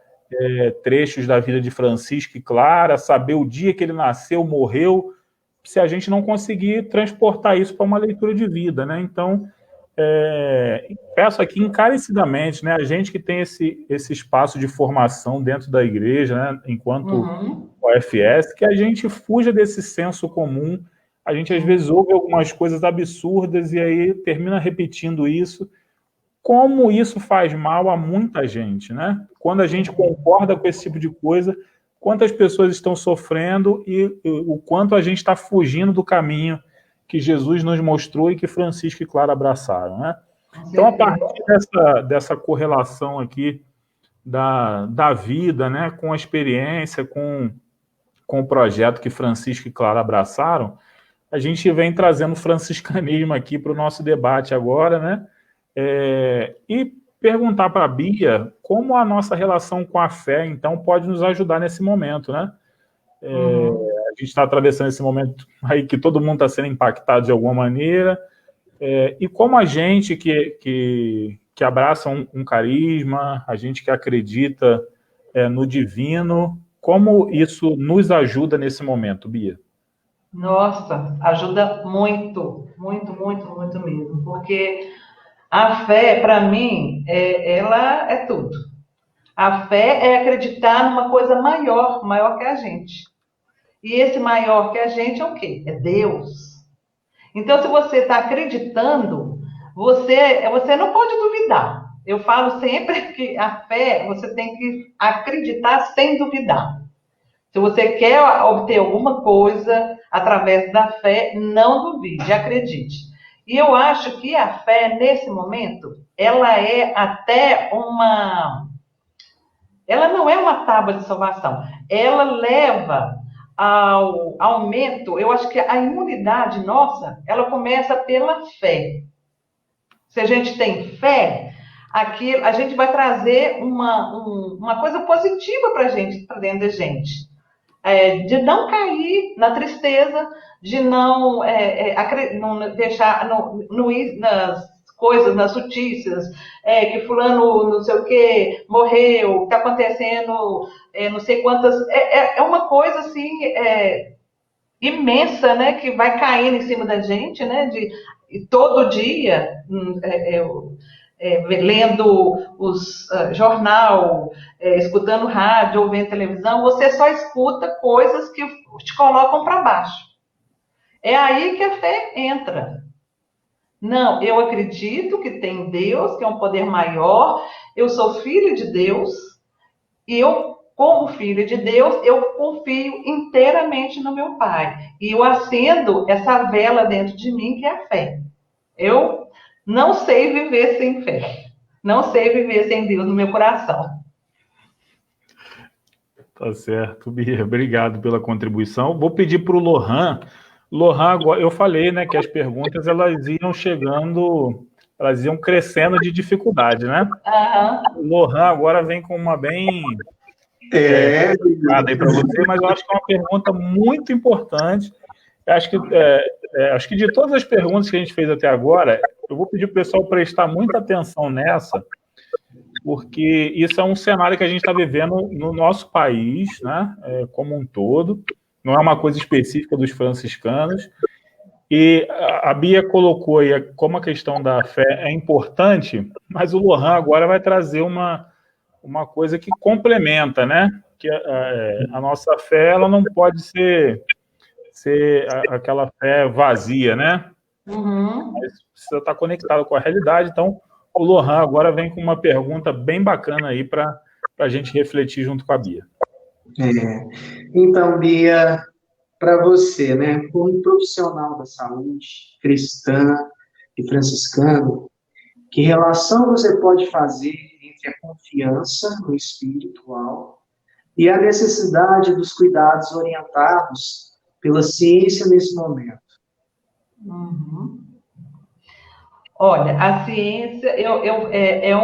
trechos da vida de Francisco e Clara, saber o dia que ele nasceu, morreu, se a gente não conseguir transportar isso para uma leitura de vida, né? Então peço aqui encarecidamente, né, a gente que tem esse espaço de formação dentro da igreja, né, enquanto OFS, que a gente fuja desse senso comum. A gente às vezes ouve algumas coisas absurdas e aí termina repetindo isso. Como isso faz mal a muita gente, né? Quando a gente concorda com esse tipo de coisa, quantas pessoas estão sofrendo e o quanto a gente está fugindo do caminho que Jesus nos mostrou e que Francisco e Clara abraçaram, né? Então, a partir dessa correlação aqui da vida, né, com a experiência, com o projeto que Francisco e Clara abraçaram, a gente vem trazendo o franciscanismo aqui para o nosso debate agora, né? E perguntar para a Bia como a nossa relação com a fé, então, pode nos ajudar nesse momento, né? A gente está atravessando esse momento aí que todo mundo está sendo impactado de alguma maneira, e como a gente que abraça um carisma, a gente que acredita no divino, como isso nos ajuda nesse momento, Bia? Nossa, ajuda muito, muito, muito, muito mesmo, porque a fé, para mim, ela é tudo. A fé é acreditar numa coisa maior, maior que a gente. E esse maior que a gente é o quê? É Deus. Então, se você está acreditando, você não pode duvidar. Eu falo sempre que a fé, você tem que acreditar sem duvidar. Se você quer obter alguma coisa através da fé, não duvide, acredite. E eu acho que a fé, nesse momento, ela é até uma... Ela não é uma tábua de salvação. Ela leva ao aumento, eu acho que a imunidade nossa, ela começa pela fé. Se a gente tem fé, aqui a gente vai trazer uma coisa positiva para a gente, para dentro da gente. De não cair na tristeza, de não deixar, não ir nas coisas, nas notícias, que fulano não sei o que, morreu, está acontecendo não sei quantas... É uma coisa assim imensa, né, que vai caindo em cima da gente, né, todo dia lendo os jornal, escutando rádio ou vendo televisão, você só escuta coisas que te colocam para baixo. É aí que a fé entra. Não, eu acredito que tem Deus, que é um poder maior, eu sou filho de Deus, e eu, como filho de Deus, eu confio inteiramente no meu Pai. E eu acendo essa vela dentro de mim, que é a fé. Eu não sei viver sem fé. Não sei viver sem Deus no meu coração. Tá certo, Bia. Obrigado pela contribuição. Vou pedir para o Lohan. Lohan, agora, eu falei, né, que as perguntas elas iam chegando, elas iam crescendo de dificuldade, né? O Lohan agora vem com uma bem complicada aí para você, mas eu acho que é uma pergunta muito importante. Acho que de todas as perguntas que a gente fez até agora, eu vou pedir para o pessoal prestar muita atenção nessa, porque isso é um cenário que a gente está vivendo no nosso país, né, como um todo, não é uma coisa específica dos franciscanos, e a Bia colocou aí como a questão da fé é importante, mas o Lohan agora vai trazer uma coisa que complementa, né, que a nossa fé ela não pode ser aquela fé vazia, né? Mas precisa estar conectado com a realidade. Então, o Lohan agora vem com uma pergunta bem bacana aí para a gente refletir junto com a Bia. Então, Bia, para você, né, como profissional da saúde, cristã e franciscano, que relação você pode fazer entre a confiança no espiritual e a necessidade dos cuidados orientados pela ciência nesse momento? Olha, a ciência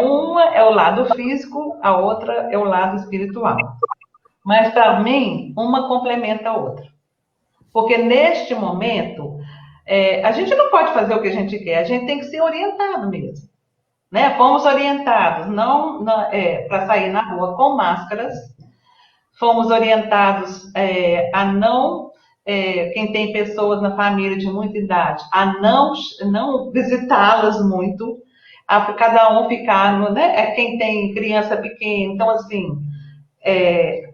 uma é o lado físico, a outra é o lado espiritual. Mas para mim, uma complementa a outra. Porque neste momento, a gente não pode fazer o que a gente quer, a gente tem que ser orientado mesmo. Né? Fomos orientados para sair na rua com máscaras, fomos orientados a não, quem tem pessoas na família de muita idade, a não visitá-las muito, a cada um ficar quem tem criança pequena. Então, assim,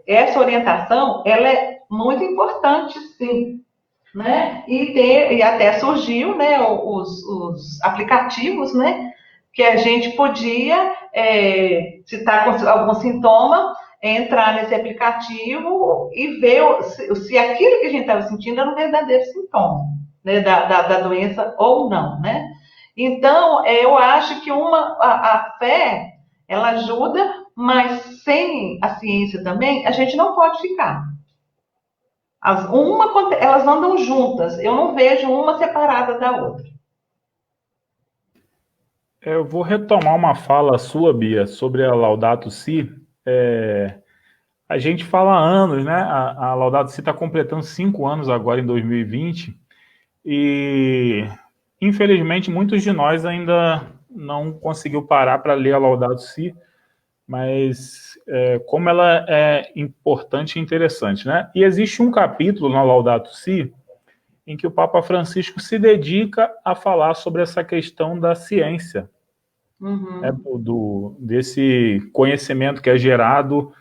essa orientação, ela é muito importante, sim. Né? E até surgiu, né, os aplicativos, né, que a gente podia, se está com algum sintoma, entrar nesse aplicativo e ver se aquilo que a gente estava sentindo era um verdadeiro sintoma, né, da doença ou não, né? Então, eu acho que a fé, ela ajuda, mas sem a ciência também, a gente não pode ficar. Elas andam juntas, eu não vejo uma separada da outra. Eu vou retomar uma fala sua, Bia, sobre a Laudato Si. A gente fala há anos, né? A Laudato Si está completando 5 anos agora, em 2020, e infelizmente muitos de nós ainda não conseguiu parar para ler a Laudato Si, mas como ela é importante e interessante, né? E existe um capítulo na Laudato Si em que o Papa Francisco se dedica a falar sobre essa questão da ciência, desse conhecimento que é gerado,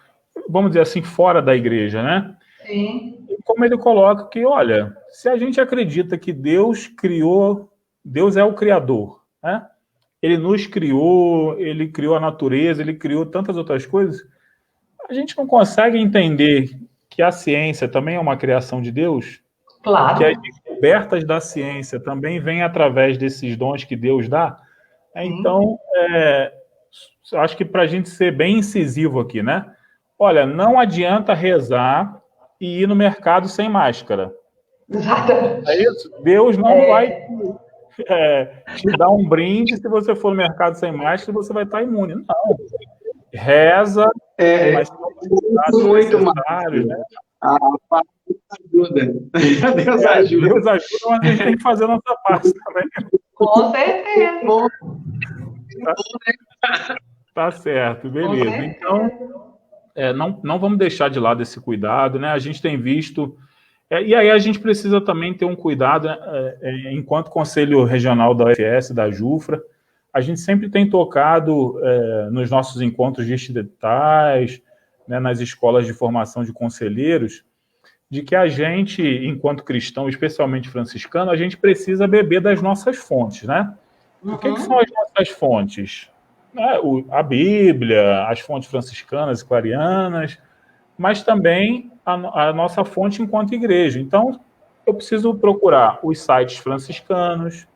vamos dizer assim, fora da igreja, né? Sim. E como ele coloca que, olha, se a gente acredita que Deus é o Criador, né? Ele nos criou, ele criou a natureza, ele criou tantas outras coisas, a gente não consegue entender que a ciência também é uma criação de Deus, que as Claro. descobertas da ciência também vêm através desses dons que Deus dá. Sim. Então, acho que para a gente ser bem incisivo aqui, né? Olha, não adianta rezar e ir no mercado sem máscara. Exatamente. É isso? Deus não vai te dar um brinde se você for no mercado sem máscara, você vai estar imune. Não. Reza, mas são os cuidados muito necessários, né? A parte ajuda. Deus ajuda. Deus ajuda, mas a gente tem que fazer a nossa parte também. Com certeza. Tá certo, beleza. Então, não vamos deixar de lado esse cuidado, né? A gente tem visto. E aí a gente precisa também ter um cuidado, enquanto Conselho Regional da UFS, da JUFRA, a gente sempre tem tocado nos nossos encontros distritais, né, nas escolas de formação de conselheiros, de que a gente, enquanto cristão, especialmente franciscano, a gente precisa beber das nossas fontes, né? O que são as nossas fontes? A Bíblia, as fontes franciscanas e clarianas, mas também a nossa fonte enquanto igreja. Então, eu preciso procurar os sites franciscanos,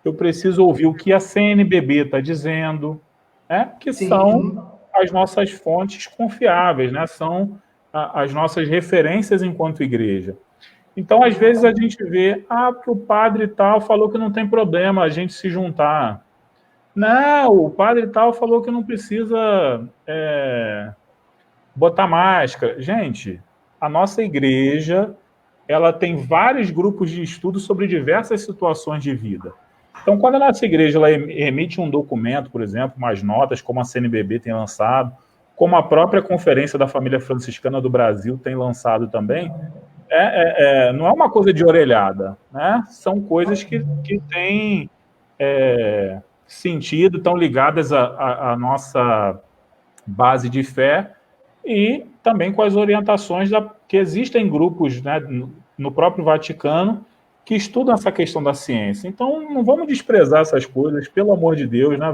eu preciso ouvir o que a CNBB está dizendo, né? Que são as nossas fontes confiáveis, né? São as nossas referências enquanto igreja. Então, às vezes, a gente vê, porque o padre tal falou que não tem problema a gente se juntar. Não, o padre tal falou que não precisa botar máscara. Gente, a nossa igreja, ela tem vários grupos de estudo sobre diversas situações de vida. Então, quando a nossa igreja ela emite um documento, por exemplo, umas notas, como a CNBB tem lançado, como a própria Conferência da Família Franciscana do Brasil tem lançado também, não é uma coisa de orelhada, né? São coisas que têm sentido, estão ligadas à nossa base de fé e também com as orientações que existem grupos, né, no próprio Vaticano que estudam essa questão da ciência. Então, não vamos desprezar essas coisas, pelo amor de Deus, né?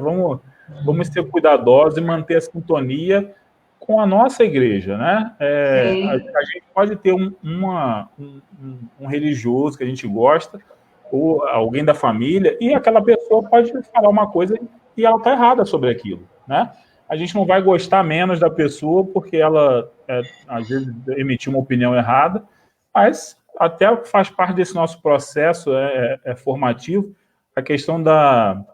Vamos ser cuidadosos e manter a sintonia com a nossa igreja, né? A gente pode ter um religioso que a gente gosta, ou alguém da família, e aquela pessoa pode falar uma coisa e ela está errada sobre aquilo, né? A gente não vai gostar menos da pessoa porque ela, às vezes, emitiu uma opinião errada, mas até faz parte desse nosso processo formativo a questão da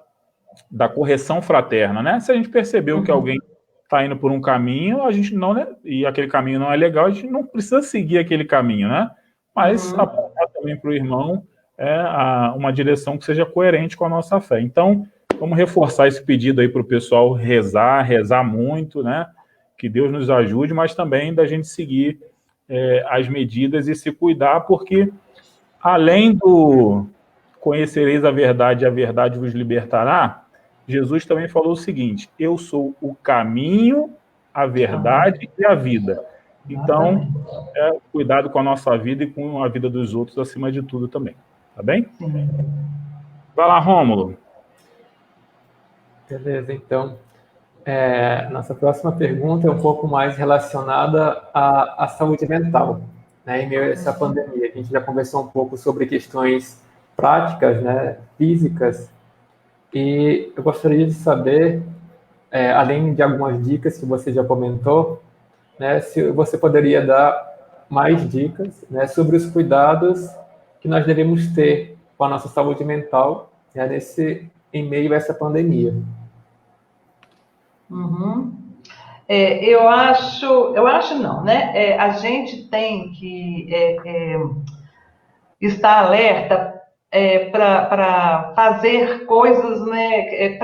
correção fraterna, né? Se a gente percebeu que alguém está indo por um caminho, a gente não, né, e aquele caminho não é legal, a gente não precisa seguir aquele caminho, né? Mas apontar também para o irmão uma direção que seja coerente com a nossa fé. Então, vamos reforçar esse pedido aí para o pessoal rezar muito, né? Que Deus nos ajude, mas também da gente seguir as medidas e se cuidar, porque além do conhecereis a verdade vos libertará, Jesus também falou o seguinte: eu sou o caminho, a verdade e a vida. Então, cuidado com a nossa vida e com a vida dos outros acima de tudo também. Tá bem? Vai lá, Rômulo. Beleza, então. Nossa próxima pergunta é um pouco mais relacionada à saúde mental, né, em meio a essa pandemia. A gente já conversou um pouco sobre questões práticas, né, físicas, e eu gostaria de saber, além de algumas dicas que você já comentou, né, se você poderia dar mais dicas, né, sobre os cuidados que nós devemos ter com a nossa saúde mental, né, em meio a essa pandemia. Eu acho não, né? A gente tem que estar alerta para fazer coisas, né?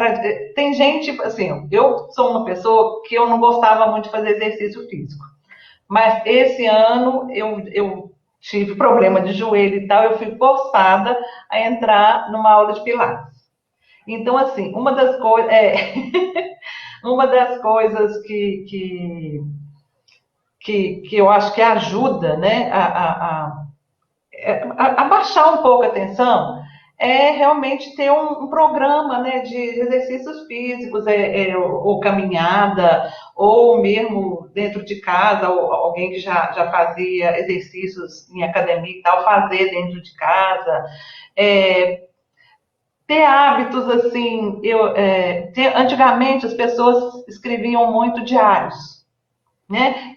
Tem gente, assim, eu sou uma pessoa que eu não gostava muito de fazer exercício físico, mas esse ano eu tive problema de joelho e tal, eu fui forçada a entrar numa aula de pilates. Então, assim, uma das coisas uma das coisas que eu acho que ajuda, né, a baixar um pouco a tensão é realmente ter um programa, né, de exercícios físicos, ou caminhada, ou mesmo dentro de casa, ou alguém que já fazia exercícios em academia e tal, fazer dentro de casa. Ter hábitos assim, antigamente as pessoas escreviam muito diários, né?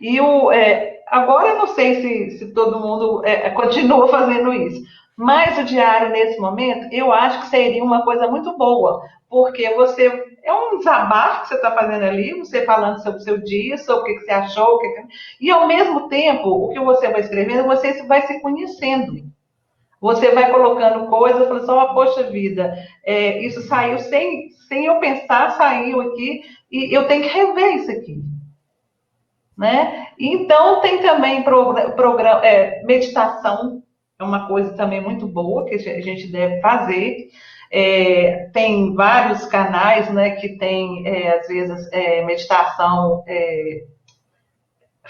Agora eu não sei se todo mundo continua fazendo isso, mas o diário nesse momento eu acho que seria uma coisa muito boa, porque é um desabafo que você está fazendo ali, você falando sobre o seu dia, sobre o que você achou, e ao mesmo tempo o que você vai escrevendo, você vai se conhecendo. Você vai colocando coisas, falando assim, oh, poxa vida, isso saiu sem eu pensar, saiu aqui, e eu tenho que rever isso aqui. Né? Então, tem também meditação, é uma coisa também muito boa que a gente deve fazer. Tem vários canais, né, que tem, às vezes, meditação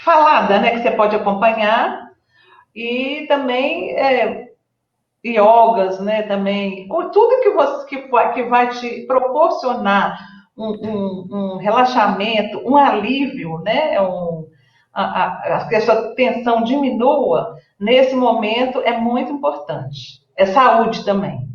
falada, né, que você pode acompanhar, e também yogas, né, também, tudo que vai te proporcionar um relaxamento, um alívio, né, que a sua tensão diminua, nesse momento é muito importante. É saúde também.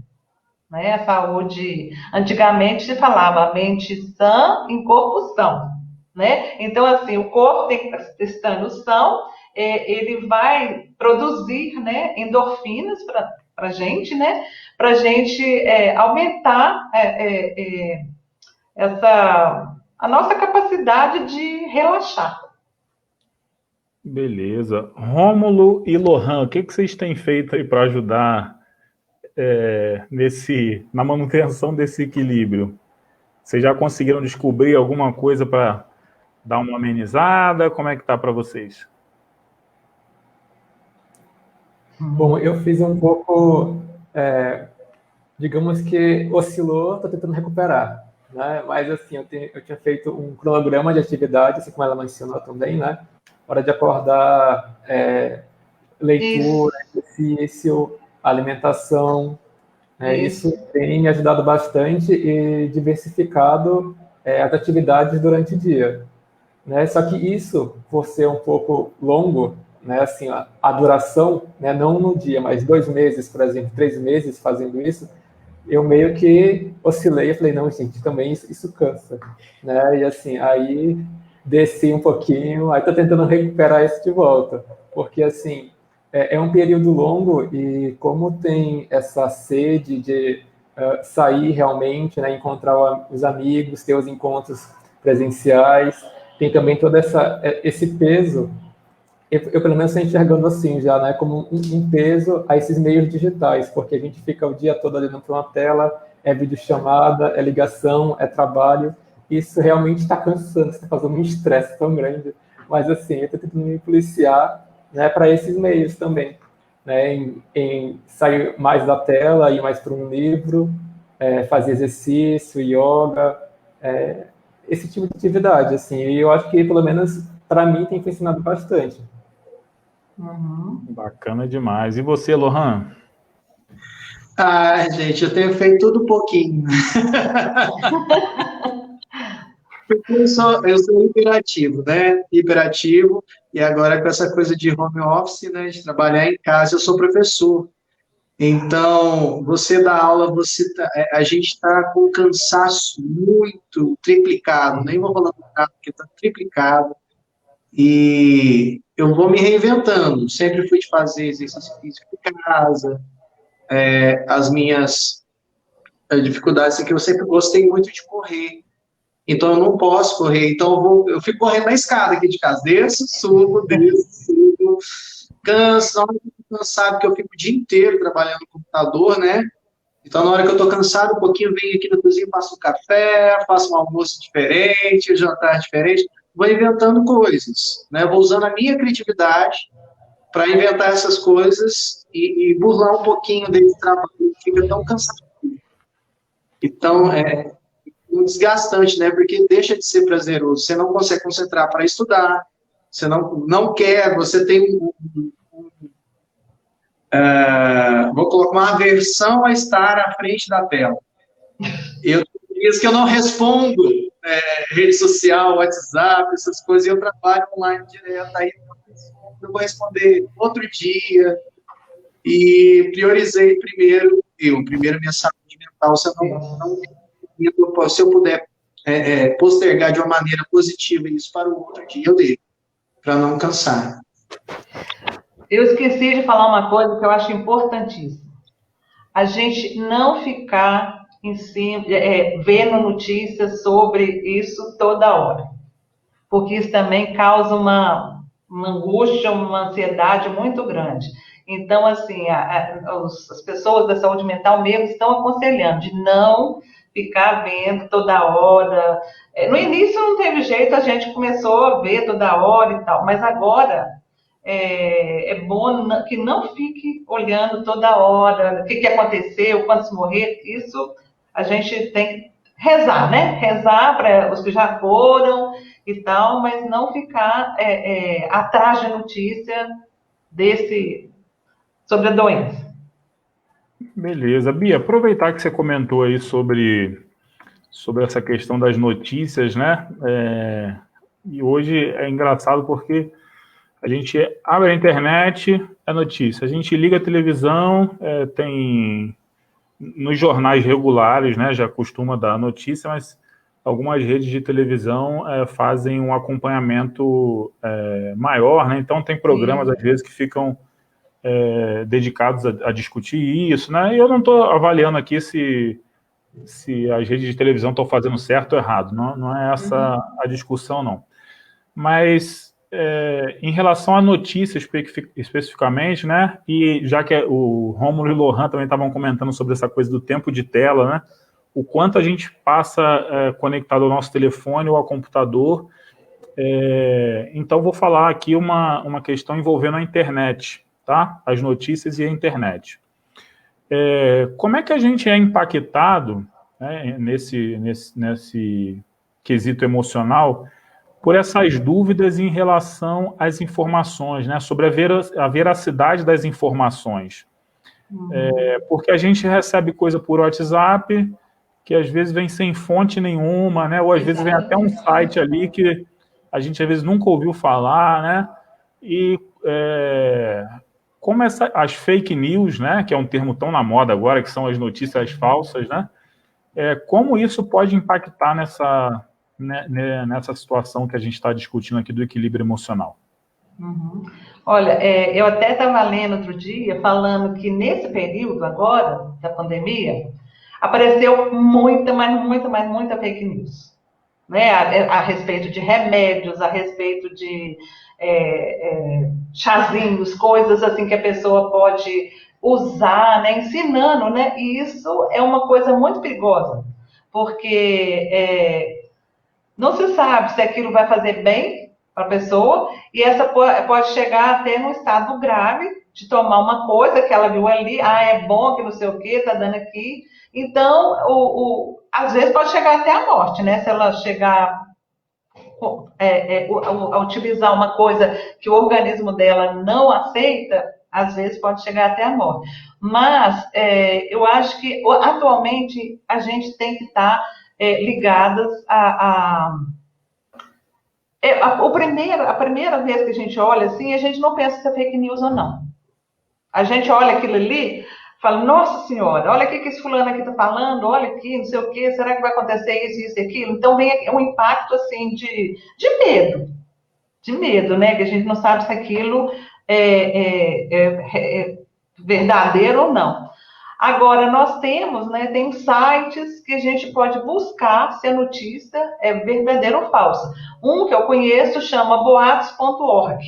Né? A saúde, antigamente se falava mente sã em corpo são. Né? Então, assim, o corpo estando são, ele vai produzir, né, endorfinas para a gente, né? Para a gente aumentar a nossa capacidade de relaxar. Beleza. Rômulo e Lohan, o que vocês têm feito aí para ajudar na manutenção desse equilíbrio? Vocês já conseguiram descobrir alguma coisa para dar uma amenizada? Como é que tá para vocês? Bom, eu fiz um pouco, digamos que oscilou, estou tentando recuperar, né? Mas assim, eu tinha feito um cronograma de atividade, assim como ela mencionou também, né? Hora de acordar, leitura, exercício, alimentação. Isso tem me ajudado bastante e diversificado as atividades durante o dia. Né? Só que isso, por ser um pouco longo, né, assim, a duração, né, não no dia, mas 2 meses, por exemplo, 3 meses fazendo isso, eu meio que oscilei e falei, não, gente, também isso cansa. Né? E assim, aí desci um pouquinho, aí estou tentando recuperar isso de volta, porque assim, é um período longo e como tem essa sede de sair realmente, né, encontrar os amigos, ter os encontros presenciais, tem também todo esse peso, eu pelo menos estou enxergando assim já, né, como um peso a esses meios digitais, porque a gente fica o dia todo olhando para uma tela, é videochamada, é ligação, é trabalho, isso realmente está cansando, está fazendo um estresse tão grande, mas assim, eu estou tentando me policiar, né, para esses meios também, né, em sair mais da tela, ir mais para um livro, fazer exercício, yoga, esse tipo de atividade, assim, e eu acho que, pelo menos, para mim, tem funcionado bastante. Uhum. Bacana demais. E você, Lohan? Gente, eu tenho feito tudo um pouquinho. Porque eu sou hiperativo, né? Hiperativo, e agora com essa coisa de home office, né? De trabalhar em casa, eu sou professor. Então, você dá aula, a gente está com cansaço muito triplicado, nem vou falar porque está triplicado, e eu vou me reinventando. Sempre fui de fazer exercício físico em casa, as minhas dificuldades é que eu sempre gostei muito de correr, então eu não posso correr, então eu fico correndo na escada aqui de casa, desço, subo, canso, na hora que eu tô cansado, que eu fico o dia inteiro trabalhando no computador, né? Então, na hora que eu tô cansado, um pouquinho, venho aqui na cozinha, faço um café, faço um almoço diferente, um jantar diferente, vou inventando coisas, né? Vou usando a minha criatividade para inventar essas coisas e burlar um pouquinho desse trabalho que fica tão cansado. Então, é um desgastante, né? Porque deixa de ser prazeroso. Você não consegue concentrar para estudar, você não quer, você tem vou colocar uma aversão a estar à frente da tela. Eu tenho dias que eu não respondo rede social, WhatsApp, essas coisas, e eu trabalho online direto, aí eu vou responder outro dia, e priorizei primeiro minha saúde mental, se eu puder postergar de uma maneira positiva isso para o outro dia, eu devo, para não cansar. Eu esqueci de falar uma coisa que eu acho importantíssima. A gente não ficar em cima, vendo notícias sobre isso toda hora. Porque isso também causa uma angústia, uma ansiedade muito grande. Então, assim, as pessoas da saúde mental mesmo estão aconselhando de não ficar vendo toda hora. No início não teve jeito, a gente começou a ver toda hora e tal, mas agora é bom que não fique olhando toda hora o que aconteceu, quantos morreram. Isso a gente tem que rezar, né? Rezar para os que já foram e tal, mas não ficar atrás de notícia sobre a doença. Beleza. Bia, aproveitar que você comentou aí sobre essa questão das notícias, né? E hoje é engraçado porque a gente abre a internet, é notícia. A gente liga a televisão, tem nos jornais regulares, né? Já costuma dar notícia, mas algumas redes de televisão fazem um acompanhamento maior, né? Então tem programas, às vezes, que ficam dedicados a discutir isso, né? E eu não estou avaliando aqui se as redes de televisão estão fazendo certo ou errado, não é essa a discussão, não. Mas em relação à notícia especificamente, né? E já que o Rômulo e o Lohan também estavam comentando sobre essa coisa do tempo de tela, né? O quanto a gente passa conectado ao nosso telefone ou ao computador. Então, vou falar aqui uma questão envolvendo a internet, tá? As notícias e a internet. Como é que a gente é impactado, né, nesse quesito emocional por essas dúvidas em relação às informações, né, sobre a veracidade das informações? Porque a gente recebe coisa por WhatsApp que às vezes vem sem fonte nenhuma, né, ou às vezes vem até um site ali que a gente às vezes nunca ouviu falar, né, e como as fake news, né, que é um termo tão na moda agora, que são as notícias falsas, né, como isso pode impactar nessa situação que a gente está discutindo aqui do equilíbrio emocional? Olha, eu até estava lendo outro dia, falando que nesse período agora, da pandemia, apareceu muita fake news, né, a respeito de remédios, a respeito de chazinhos, coisas assim que a pessoa pode usar, né, ensinando, né, e isso é uma coisa muito perigosa, porque não se sabe se aquilo vai fazer bem para a pessoa, e essa pode chegar até num estado grave de tomar uma coisa que ela viu ali, é bom, que não sei o que, tá dando aqui. Então, às vezes pode chegar até a morte, né, se ela chegar a utilizar uma coisa que o organismo dela não aceita, às vezes pode chegar até a morte. Mas eu acho que atualmente a gente tem que estar ligadas a primeira vez que a gente olha assim, a gente não pensa se é fake news ou não. A gente olha aquilo ali, fala, nossa senhora, olha o que esse fulano aqui está falando, olha aqui, não sei o que, será que vai acontecer isso e aquilo? Então vem um impacto assim de medo, né? Que a gente não sabe se aquilo é verdadeiro ou não. Agora, nós temos, né, tem sites que a gente pode buscar se a notícia é verdadeira ou falsa. Um que eu conheço chama boatos.org,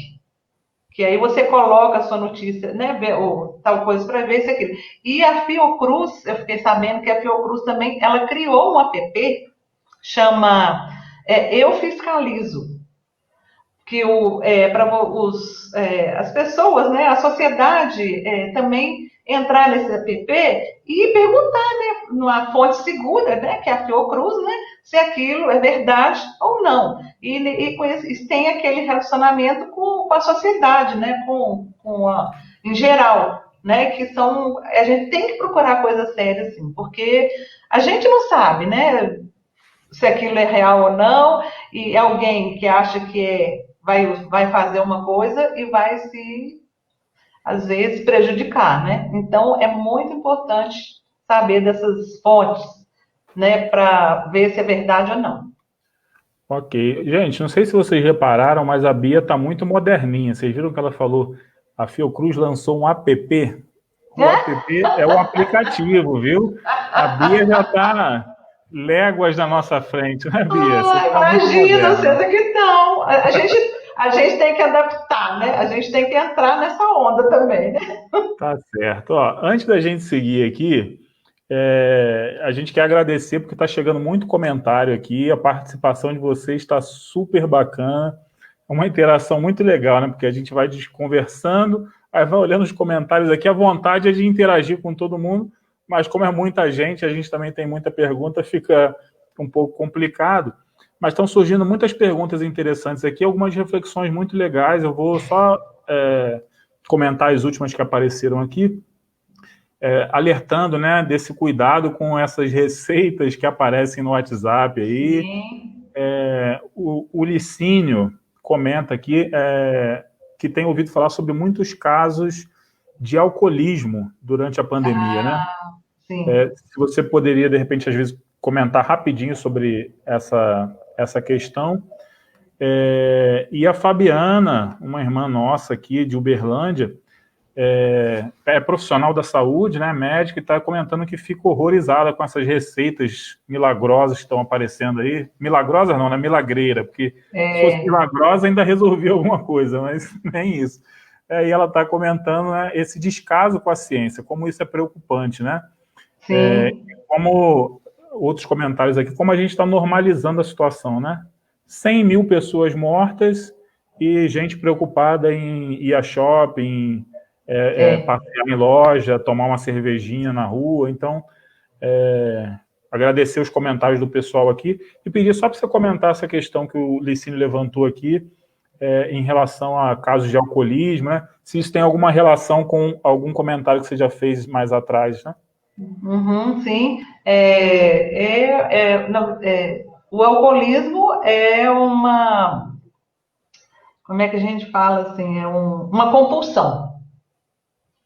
que aí você coloca a sua notícia, né, ou tal coisa para ver isso aqui. E a Fiocruz, eu fiquei sabendo que a Fiocruz também, ela criou um app, chama Eu Fiscalizo, que para as pessoas, né, a sociedade também entrar nesse app e perguntar, né, numa fonte segura, né, que é a Fiocruz, né, se aquilo é verdade ou não. E com isso, tem aquele relacionamento com a sociedade, né, em geral, né, que são, a gente tem que procurar coisas sérias, assim, porque a gente não sabe, né, se aquilo é real ou não, e alguém que acha que vai fazer uma coisa e vai se, às vezes, prejudicar, né? Então, é muito importante saber dessas fontes, né, para ver se é verdade ou não. Ok. Gente, não sei se vocês repararam, mas a Bia está muito moderninha. Vocês viram que ela falou, a Fiocruz lançou um app. O app é o aplicativo, viu? A Bia já está léguas na nossa frente, né, Bia? Você está muito Imagina, moderna. vocês aqui estão. A gente tem que adaptar, né? A gente tem que entrar nessa onda também, né? Tá certo. Ó, antes da gente seguir aqui, a gente quer agradecer porque está chegando muito comentário aqui, a participação de vocês está super bacana, é uma interação muito legal, né? Porque a gente vai conversando, aí vai olhando os comentários aqui, a vontade é de interagir com todo mundo, mas como é muita gente, a gente também tem muita pergunta, fica um pouco complicado. Mas estão surgindo muitas perguntas interessantes aqui, algumas reflexões muito legais, eu vou só comentar as últimas que apareceram aqui. Alertando, né, desse cuidado com essas receitas que aparecem no WhatsApp aí. O Licínio comenta aqui que tem ouvido falar sobre muitos casos de alcoolismo durante a pandemia, né? Sim. Se você poderia, de repente, às vezes, comentar rapidinho sobre essa questão. E a Fabiana, uma irmã nossa aqui de Uberlândia, é profissional da saúde, né, médica, e está comentando que fica horrorizada com essas receitas milagrosas que estão aparecendo aí. Milagrosas não, né? Milagreira, porque se fosse milagrosa ainda resolvia alguma coisa, mas nem isso. E ela está comentando, né, esse descaso com a ciência, como isso é preocupante, né? Sim. Como outros comentários aqui, como a gente está normalizando a situação, né? 100 mil pessoas mortas e gente preocupada em ir a shopping, passear em loja, tomar uma cervejinha na rua. Então, agradecer os comentários do pessoal aqui e pedir só para você comentar essa questão que o Licínio levantou aqui em relação a casos de alcoolismo, né? Se isso tem alguma relação com algum comentário que você já fez mais atrás, né? Sim. O alcoolismo é uma... Como é que a gente fala assim? É uma compulsão.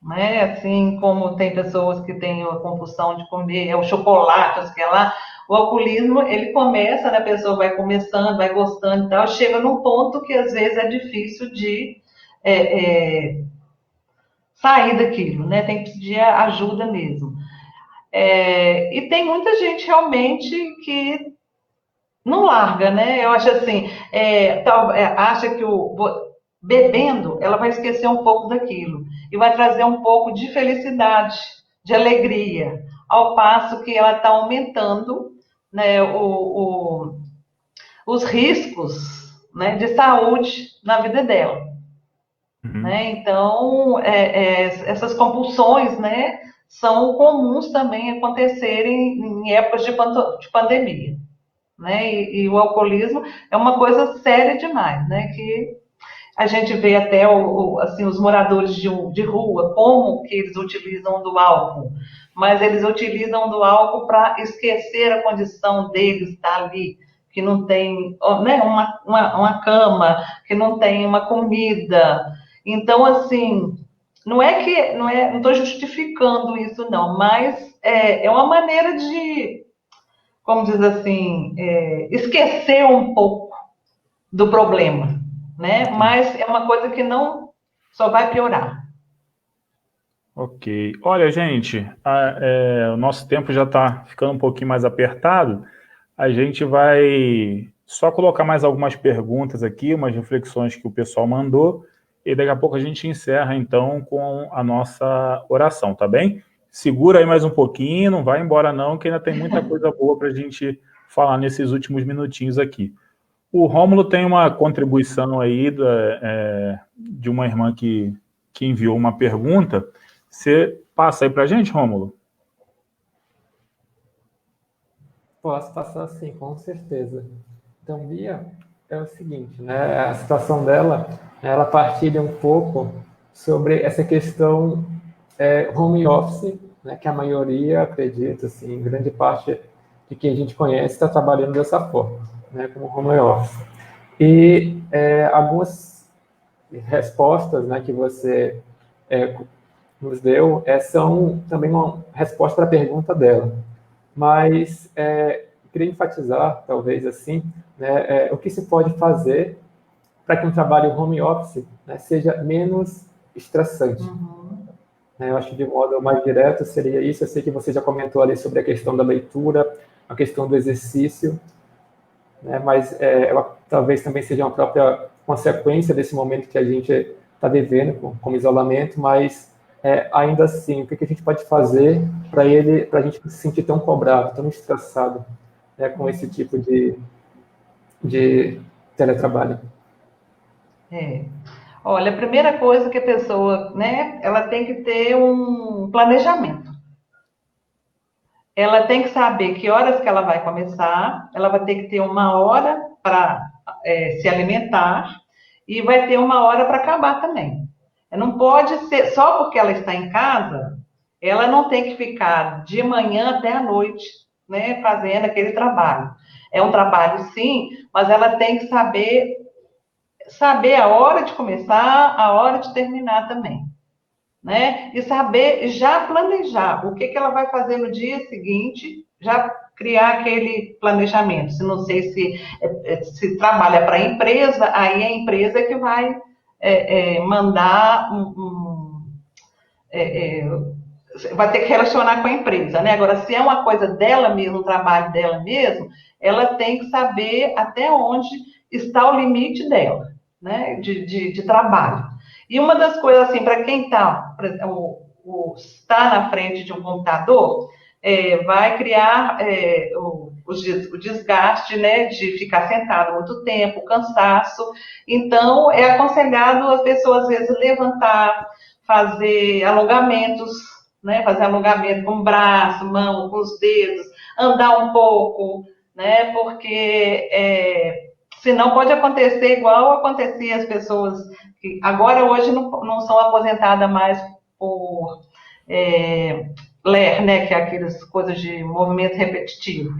Né? Assim como tem pessoas que têm a compulsão de comer o chocolate, que é lá, o alcoolismo, ele começa, né? A pessoa vai começando, vai gostando e tal, chega num ponto que às vezes é difícil de sair daquilo, né? Tem que pedir ajuda mesmo. E tem muita gente realmente que não larga, né? Eu acho assim, acha que bebendo, ela vai esquecer um pouco daquilo e vai trazer um pouco de felicidade, de alegria, ao passo que ela está aumentando, né, os riscos, né, de saúde na vida dela. Né? Então, essas compulsões, né, são comuns também acontecerem em épocas de pandemia. Né? E o alcoolismo é uma coisa séria demais, né? Que a gente vê até assim, os moradores de rua, como que eles utilizam do álcool, mas eles utilizam do álcool para esquecer a condição deles estar ali, que não tem, né, uma cama, que não tem uma comida. Então, assim, não estou justificando isso não, mas é uma maneira de, como diz assim, esquecer um pouco do problema, né? Mas é uma coisa que não só vai piorar. Ok. Olha, gente, o nosso tempo já está ficando um pouquinho mais apertado. A gente vai só colocar mais algumas perguntas aqui, umas reflexões que o pessoal mandou, e daqui a pouco a gente encerra, então, com a nossa oração, tá bem? Segura aí mais um pouquinho, não vai embora não, que ainda tem muita coisa boa para a gente falar nesses últimos minutinhos aqui. O Rômulo tem uma contribuição aí de uma irmã que enviou uma pergunta Você passa aí para a gente, Rômulo? Posso passar sim, com certeza. Então, Bia, é o seguinte, né? A situação dela, ela partilha um pouco sobre essa questão home office, né? Que a maioria acredita, assim, grande parte de quem a gente conhece está trabalhando dessa forma, né? Como home office. E algumas respostas, né, que você nos deu são também uma resposta para a pergunta dela. Mas queria enfatizar, talvez assim, né, o que se pode fazer para que um trabalho home office, né, seja menos estressante. Eu acho que de modo mais direto seria isso. Eu sei que você já comentou ali sobre a questão da leitura, a questão do exercício, né, mas ela talvez também seja uma própria consequência desse momento que a gente está vivendo, como isolamento, mas ainda assim, o que a gente pode fazer para a gente se sentir tão cobrado, tão estressado, né, com esse tipo de teletrabalho? Olha, a primeira coisa que a pessoa, né, ela tem que ter um planejamento. Ela tem que saber que horas que ela vai começar, ela vai ter que ter uma hora para se alimentar e vai ter uma hora para acabar também. Não pode ser, só porque ela está em casa, ela não tem que ficar de manhã até a noite, né, fazendo aquele trabalho. É um trabalho, sim, mas ela tem que saber a hora de começar, a hora de terminar também, né? E saber já planejar o que ela vai fazer no dia seguinte, já criar aquele planejamento. Se não sei se trabalha para a empresa, aí a empresa é que vai mandar vai ter que relacionar com a empresa, né? Agora, se é uma coisa dela mesma, um trabalho dela mesmo, ela tem que saber até onde está o limite dela, né? De trabalho. E uma das coisas, assim, para quem está na frente de um computador, vai criar o desgaste, né, de ficar sentado muito tempo, o cansaço. Então, é aconselhado a pessoa, às vezes, levantar, fazer alongamentos, né, fazer alongamento com o braço, mão, com os dedos, andar um pouco, né, porque senão pode acontecer igual acontecia as pessoas que agora hoje não são aposentadas mais por LER, né, que é aquelas coisas de movimento repetitivo.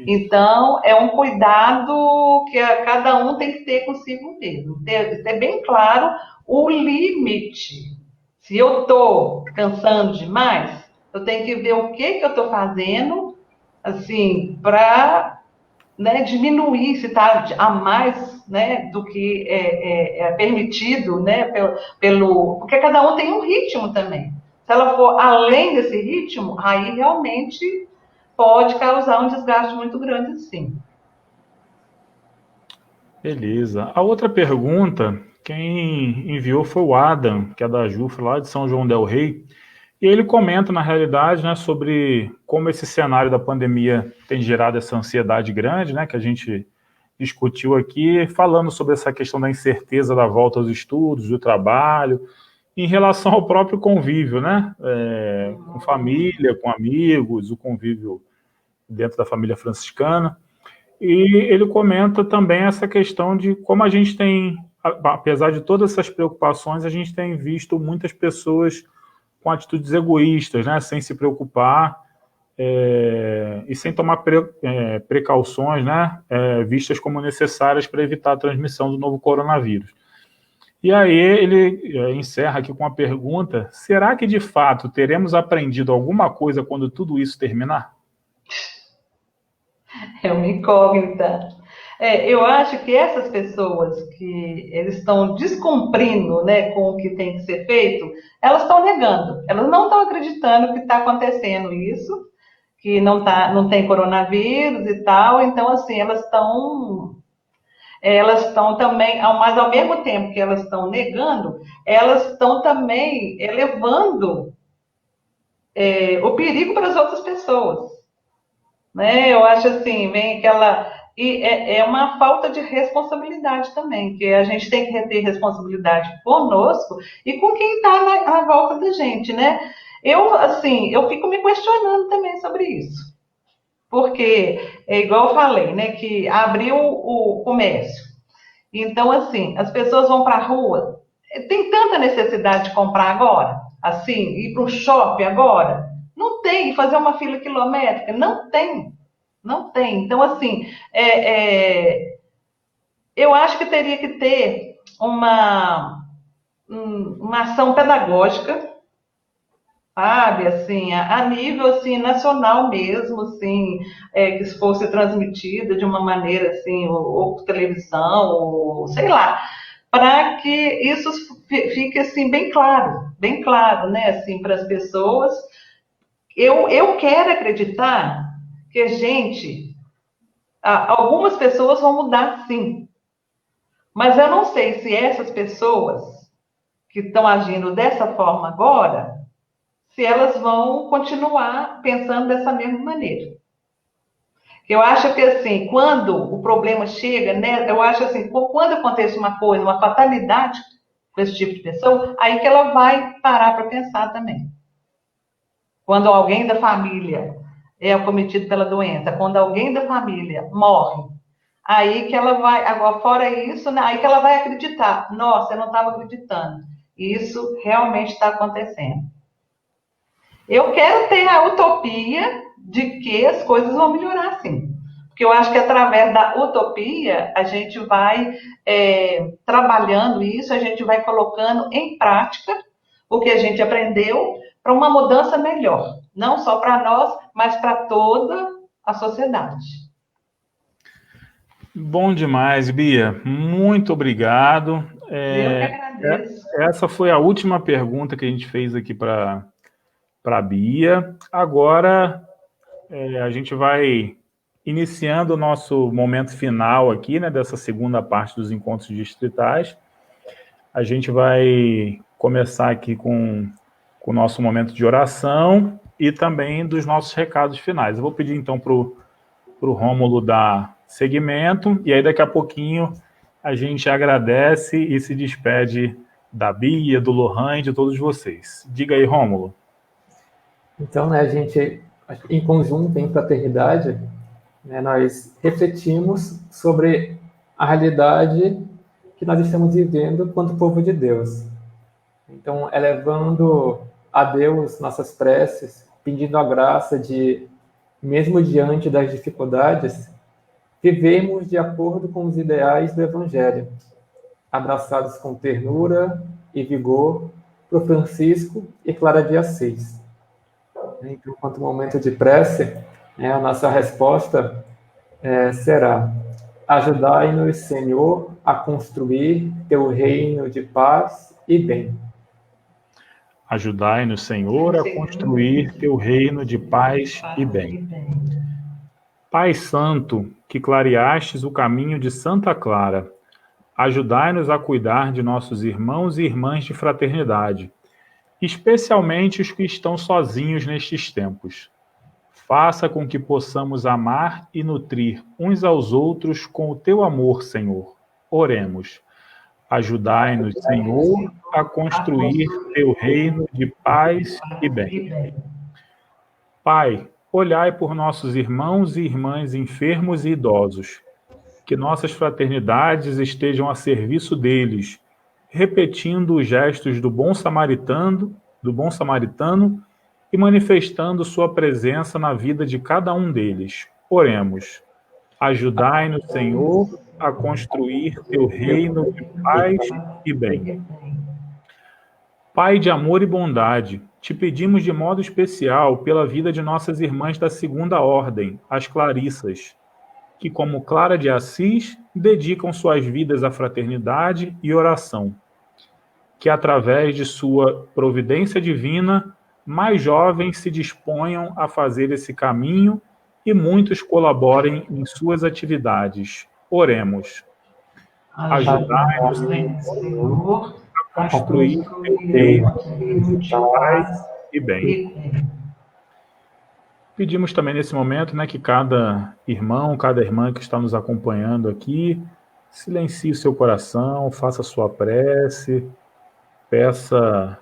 Então, é um cuidado que cada um tem que ter consigo mesmo. Ter bem claro o limite. Se eu estou cansando demais, eu tenho que ver o que eu estou fazendo, assim, para, né, diminuir se está a mais, né, do que é permitido, né, porque cada um tem um ritmo também. Se ela for além desse ritmo, aí realmente pode causar um desgaste muito grande, sim. Beleza. A outra pergunta, quem enviou foi o Adam, que é da JUF, lá de São João del Rei. E ele comenta, na realidade, né, sobre como esse cenário da pandemia tem gerado essa ansiedade grande, né, que a gente discutiu aqui, falando sobre essa questão da incerteza da volta aos estudos, do trabalho, em relação ao próprio convívio, né, com família, com amigos, o convívio dentro da família franciscana. E ele comenta também essa questão de como a gente tem, apesar de todas essas preocupações, a gente tem visto muitas pessoas com atitudes egoístas, né, sem se preocupar e sem tomar precauções, né, vistas como necessárias para evitar a transmissão do novo coronavírus. E aí ele encerra aqui com uma pergunta: será que de fato teremos aprendido alguma coisa quando tudo isso terminar? É uma incógnita. Eu acho que essas pessoas que eles estão descumprindo, né, com o que tem que ser feito, elas estão negando. Elas não estão acreditando que está acontecendo isso, que não tem coronavírus e tal. Então, assim, elas estão também, mas ao mesmo tempo que elas estão negando, elas estão também elevando o perigo para as outras pessoas. Né? Eu acho assim, vem aquela e é uma falta de responsabilidade também, que a gente tem que ter responsabilidade conosco e com quem está à volta da gente, né? Eu fico me questionando também sobre isso. Porque, é igual eu falei, né, que abriu o comércio. Então, assim, as pessoas vão para a rua. Tem tanta necessidade de comprar agora? Assim, ir para o shopping agora? Não tem. Fazer uma fila quilométrica? Não tem. Não tem. Então, assim, eu acho que teria que ter uma ação pedagógica, sabe, assim, a nível assim, nacional mesmo, assim, que fosse transmitida de uma maneira assim, ou por televisão, ou sei lá, para que isso fique assim bem claro, né, assim, para as pessoas. Eu quero acreditar que algumas pessoas vão mudar, sim, mas eu não sei se essas pessoas que estão agindo dessa forma agora, se elas vão continuar pensando dessa mesma maneira. Eu acho que, assim, quando o problema chega, né, eu acho assim, quando acontece uma coisa, uma fatalidade com esse tipo de pessoa, aí que ela vai parar para pensar também. Quando alguém da família é acometido pela doença, quando alguém da família morre, aí que ela vai, agora fora isso, né, aí que ela vai acreditar. Nossa, eu não estava acreditando. Isso realmente está acontecendo. Eu quero ter a utopia de que as coisas vão melhorar, sim. Porque eu acho que através da utopia a gente vai trabalhando isso, a gente vai colocando em prática o que a gente aprendeu para uma mudança melhor. Não só para nós, mas para toda a sociedade. Bom demais, Bia. Muito obrigado. Eu que agradeço. Essa foi a última pergunta que a gente fez aqui para a Bia. Agora a gente vai iniciando o nosso momento final aqui, né, dessa segunda parte dos encontros distritais. A gente vai começar aqui com o nosso momento de oração e também dos nossos recados finais. Eu vou pedir então para o Rômulo dar seguimento, e aí daqui a pouquinho a gente agradece e se despede da Bia, do Lohan e de todos vocês. Diga aí, Rômulo. Então, né, a gente, em conjunto, em fraternidade, né, nós refletimos sobre a realidade que nós estamos vivendo quanto povo de Deus. Então, elevando a Deus nossas preces, pedindo a graça de, mesmo diante das dificuldades, vivermos de acordo com os ideais do Evangelho, abraçados com ternura e vigor por Francisco e Clara de Assis. Então, quanto ao momento de prece, a nossa resposta será: ajudai-nos, Senhor, a construir teu reino de paz e bem. Ajudai-nos, Senhor, a construir teu reino de paz e bem. Pai Santo, que clareastes o caminho de Santa Clara, ajudai-nos a cuidar de nossos irmãos e irmãs de fraternidade, especialmente os que estão sozinhos nestes tempos. Faça com que possamos amar e nutrir uns aos outros com o teu amor, Senhor. Oremos. Ajudai-nos, Senhor, a construir teu reino de paz e bem. Pai, olhai por nossos irmãos e irmãs enfermos e idosos, que nossas fraternidades estejam a serviço deles, repetindo os gestos do bom samaritano e manifestando sua presença na vida de cada um deles. Oremos. Ajudai-nos, Senhor, a construir teu reino de paz e bem. Pai de amor e bondade, te pedimos de modo especial pela vida de nossas irmãs da segunda ordem, as Clarissas, que, como Clara de Assis, dedicam suas vidas à fraternidade e oração. Que, através de sua providência divina, mais jovens se disponham a fazer esse caminho e muitos colaborem em suas atividades. Oremos. Ajudai-nos, Senhor, a construir o reino de paz e bem. Pedimos também nesse momento, né, que cada irmão, cada irmã que está nos acompanhando aqui, silencie o seu coração, faça a sua prece, peça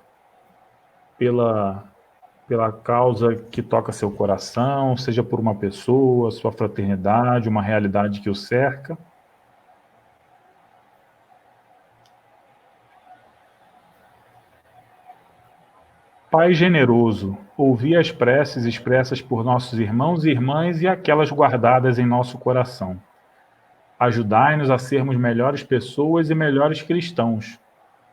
pela causa que toca seu coração, seja por uma pessoa, sua fraternidade, uma realidade que o cerca. Pai generoso, ouvi as preces expressas por nossos irmãos e irmãs e aquelas guardadas em nosso coração. Ajudai-nos a sermos melhores pessoas e melhores cristãos,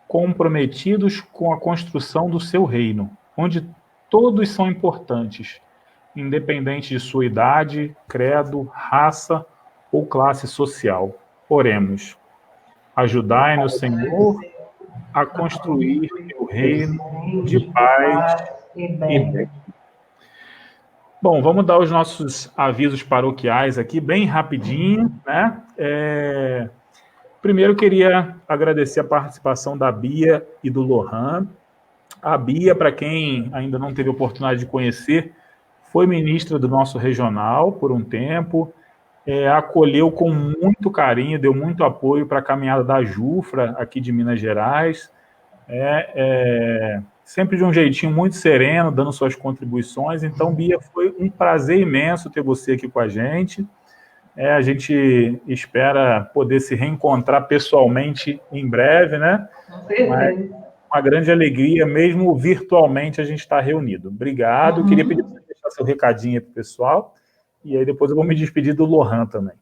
comprometidos com a construção do seu reino, onde todos são importantes, independente de sua idade, credo, raça ou classe social. Oremos. Ajudai-nos, Senhor, a construir o reino de paz e bem. Bom, vamos dar os nossos avisos paroquiais aqui, bem rapidinho, né? Primeiro, queria agradecer a participação da Bia e do Lohan. A Bia, para quem ainda não teve a oportunidade de conhecer, foi ministra do nosso regional por um tempo, acolheu com muito carinho, deu muito apoio para a caminhada da Jufra, aqui de Minas Gerais, sempre de um jeitinho muito sereno, dando suas contribuições. Então, Bia, foi um prazer imenso ter você aqui com a gente. A gente espera poder se reencontrar pessoalmente em breve, né? Mas uma grande alegria, mesmo virtualmente, a gente estar reunido. Obrigado. Queria pedir para você deixar seu recadinho para o pessoal, e aí depois eu vou me despedir do Lohan também.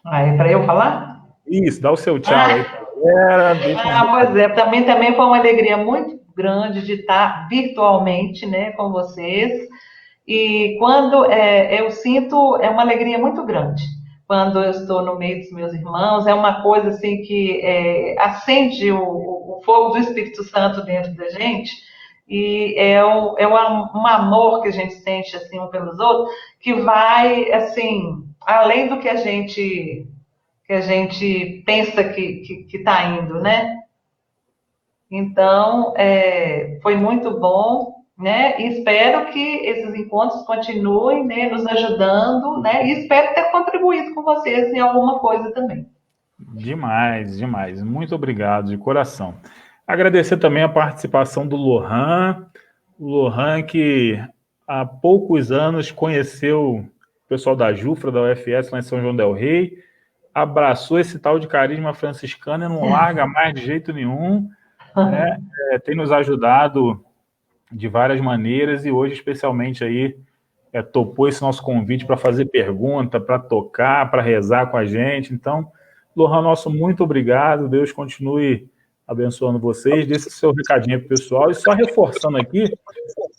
É para eu falar? Isso, dá o seu tchau aí para a galera. Pois é, também foi uma alegria muito grande de estar virtualmente, né, com vocês. E quando eu sinto, uma alegria muito grande. Quando eu estou no meio dos meus irmãos, é uma coisa assim que acende o fogo do Espírito Santo dentro da gente, e um amor que a gente sente assim um pelos outros, que vai assim além do que a gente pensa que está indo, né? Então, foi muito bom, né? E espero que esses encontros continuem, né, nos ajudando, né? E espero ter contribuído com vocês em alguma coisa também. Demais, demais. Muito obrigado, de coração. Agradecer também a participação do Lohan. O Lohan, que há poucos anos conheceu o pessoal da Jufra, da UFS, lá em São João del Rei, abraçou esse tal de carisma franciscano e não larga mais de jeito nenhum, né? Tem nos ajudado de várias maneiras, e hoje, especialmente, aí, topou esse nosso convite para fazer pergunta, para tocar, para rezar com a gente. Então, Lohan, nosso muito obrigado. Deus continue abençoando vocês. Deixe seu recadinho para o pessoal. E só reforçando aqui,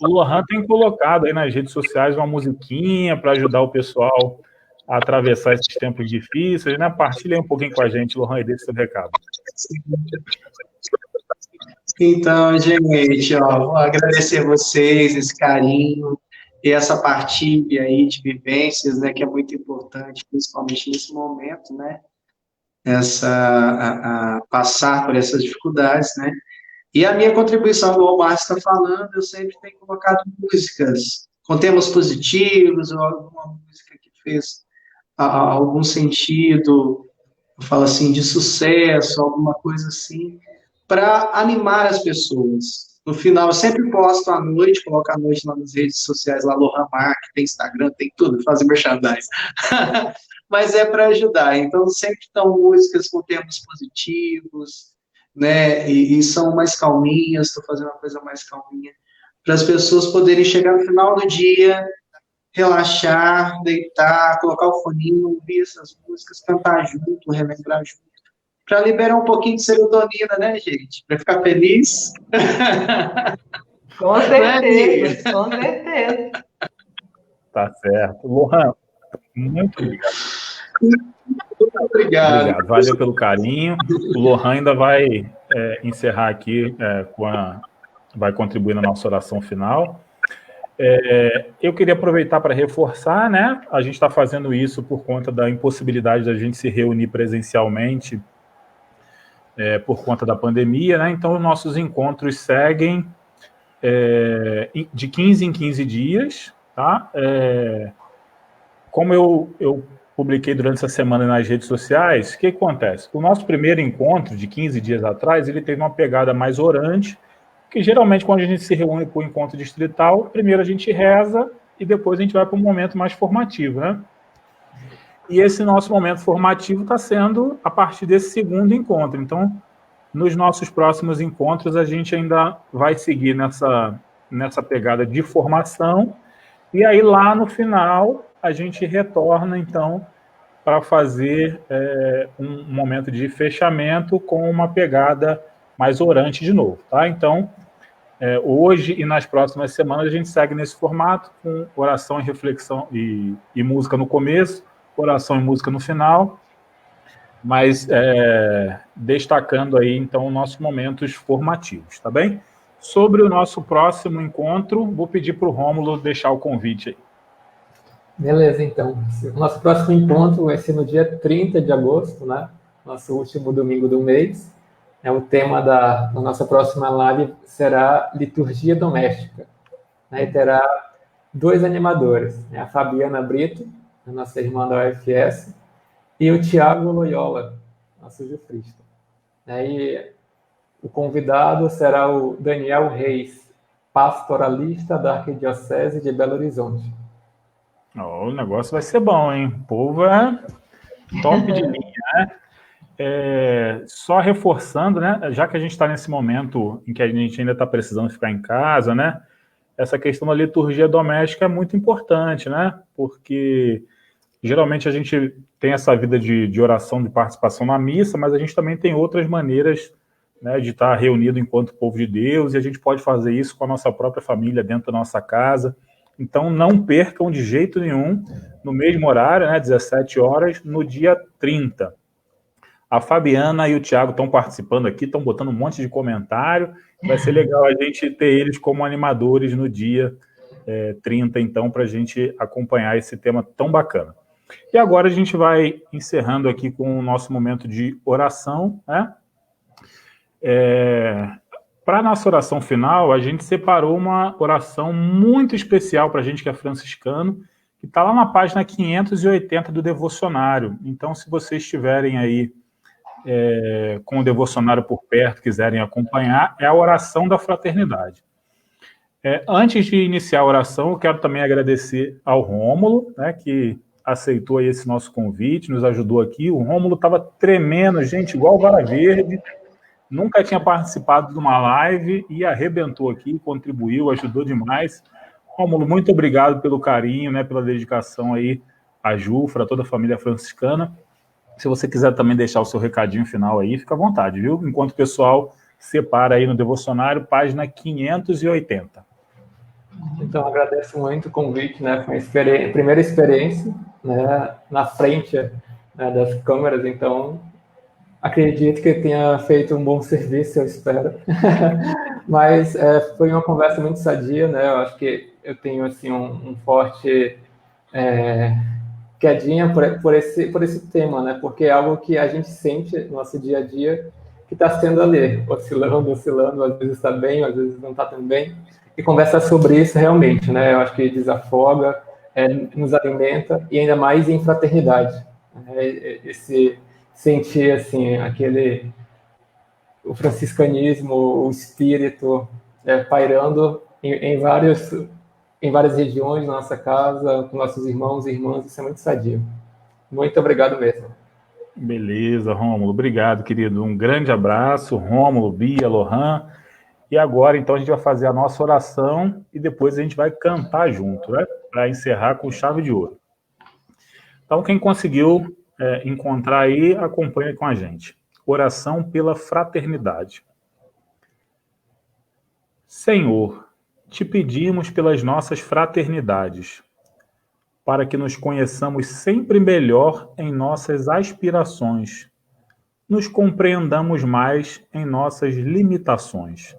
o Lohan tem colocado aí nas redes sociais uma musiquinha para ajudar o pessoal a atravessar esses tempos difíceis, né? Partilha aí um pouquinho com a gente, Lohan, e deixe seu recado. Então, gente, vou agradecer a vocês, esse carinho e essa partilha aí de vivências, né, que é muito importante, principalmente nesse momento, né, passar por essas dificuldades, né, e a minha contribuição, como o Márcio está falando, eu sempre tenho colocado músicas com temas positivos, ou alguma música que fez algum sentido, eu falo assim, de sucesso, alguma coisa assim, para animar as pessoas. No final, eu sempre posto à noite, coloco à noite lá nas redes sociais, lá Lohan Mark, tem Instagram, tem tudo, fazer merchandising. Mas é para ajudar. Então, sempre estão músicas com temas positivos, né? E são mais calminhas, estou fazendo uma coisa mais calminha, para as pessoas poderem chegar no final do dia, relaxar, deitar, colocar o foninho, ouvir essas músicas, cantar junto, relembrar junto, para liberar um pouquinho de serotonina, né, gente? Para ficar feliz. Com certeza, com certeza. Tá certo. Lohan, muito obrigado. Muito obrigado. Valeu pelo carinho. O Lohan ainda vai encerrar aqui, vai contribuir na nossa oração final. Eu queria aproveitar para reforçar, né? A gente está fazendo isso por conta da impossibilidade da gente se reunir presencialmente por conta da pandemia, né? Então, nossos encontros seguem de 15 em 15 dias, tá? Como eu publiquei durante essa semana nas redes sociais, o que acontece? O nosso primeiro encontro, de 15 dias atrás, ele teve uma pegada mais orante, que geralmente quando a gente se reúne para o encontro distrital, primeiro a gente reza e depois a gente vai para um momento mais formativo, né? E esse nosso momento formativo está sendo a partir desse segundo encontro. Então, nos nossos próximos encontros, a gente ainda vai seguir nessa pegada de formação, e aí lá no final a gente retorna, então, para fazer um momento de fechamento com uma pegada mais orante de novo, tá? Então, hoje e nas próximas semanas a gente segue nesse formato, com oração e reflexão e música no começo, oração e música no final, mas destacando aí, então, nossos momentos formativos, tá bem? Sobre o nosso próximo encontro, vou pedir para o Rômulo deixar o convite aí. Beleza, então. O nosso próximo encontro vai ser no dia 30 de agosto, né? Nosso último domingo do mês. O tema da nossa próxima live será Liturgia Doméstica, né? E terá 2 animadores, né? A Fabiana Brito, a nossa irmã da UFS, e o Tiago Loyola, nosso jufrista. E o convidado será o Daniel Reis, pastoralista da Arquidiocese de Belo Horizonte. O negócio vai ser bom, hein? O povo é top de linha, né? Só reforçando, né? Já que a gente está nesse momento em que a gente ainda está precisando ficar em casa, né? Essa questão da liturgia doméstica é muito importante, né? Porque geralmente a gente tem essa vida de oração, de participação na missa, mas a gente também tem outras maneiras, né, de estar reunido enquanto povo de Deus, e a gente pode fazer isso com a nossa própria família, dentro da nossa casa. Então, não percam de jeito nenhum, no mesmo horário, né, 17 horas, no dia 30. A Fabiana e o Thiago estão participando aqui, estão botando um monte de comentário. Vai ser legal a gente ter eles como animadores no dia 30, então, para a gente acompanhar esse tema tão bacana. E agora a gente vai encerrando aqui com o nosso momento de oração, né? Para a nossa oração final, a gente separou uma oração muito especial para a gente que é franciscano, que está lá na página 580 do devocionário. Então, se vocês estiverem aí com o devocionário por perto, quiserem acompanhar, é a oração da fraternidade. Antes de iniciar a oração, eu quero também agradecer ao Rômulo, né, que aceitou aí esse nosso convite, nos ajudou aqui. O Rômulo estava tremendo, gente, igual vara verde. Nunca tinha participado de uma live e arrebentou aqui, contribuiu, ajudou demais. Rômulo, muito obrigado pelo carinho, né, pela dedicação aí à Jufra, a toda a família franciscana. Se você quiser também deixar o seu recadinho final aí, fica à vontade, viu? Enquanto o pessoal separa aí no devocionário, página 580. Então, agradeço muito o convite, né? Foi a primeira experiência, né, na frente, né, das câmeras, então acredito que tenha feito um bom serviço, eu espero. Mas foi uma conversa muito sadia, né? Eu acho que eu tenho assim um forte quedinha por esse tema, né? Porque é algo que a gente sente no nosso dia a dia, que está sendo ali, oscilando, às vezes está bem, às vezes não está tão bem. E conversar sobre isso realmente, né? Eu acho que desafoga, nos alimenta, e ainda mais em fraternidade. Esse sentir, assim, o franciscanismo, o espírito pairando em várias regiões da nossa casa, com nossos irmãos e irmãs, isso é muito sadio. Muito obrigado mesmo. Beleza, Rômulo, obrigado, querido. Um grande abraço, Rômulo, Bia, Lohan. E agora, então, a gente vai fazer a nossa oração e depois a gente vai cantar junto, né? Para encerrar com chave de ouro. Então, quem conseguiu encontrar aí, acompanha com a gente. Oração pela fraternidade. Senhor, te pedimos pelas nossas fraternidades, para que nos conheçamos sempre melhor em nossas aspirações, nos compreendamos mais em nossas limitações,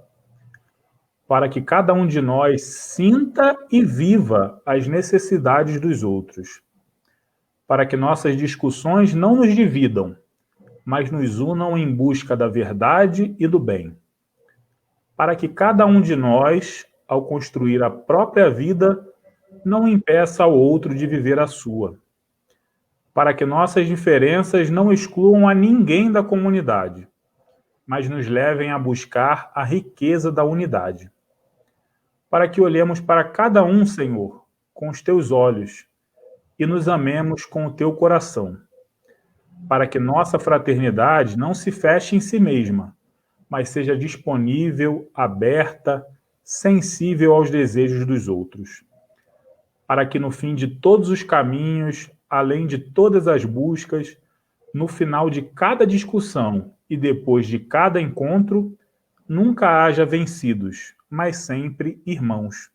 para que cada um de nós sinta e viva as necessidades dos outros, para que nossas discussões não nos dividam, mas nos unam em busca da verdade e do bem. para que cada um de nós, ao construir a própria vida, não impeça ao outro de viver a sua, para que nossas diferenças não excluam a ninguém da comunidade, mas nos levem a buscar a riqueza da unidade. Para que olhemos para cada um, Senhor, com os teus olhos e nos amemos com o teu coração, para que nossa fraternidade não se feche em si mesma, mas seja disponível, aberta, sensível aos desejos dos outros, para que no fim de todos os caminhos, além de todas as buscas, no final de cada discussão e depois de cada encontro, nunca haja vencidos, mas sempre irmãos.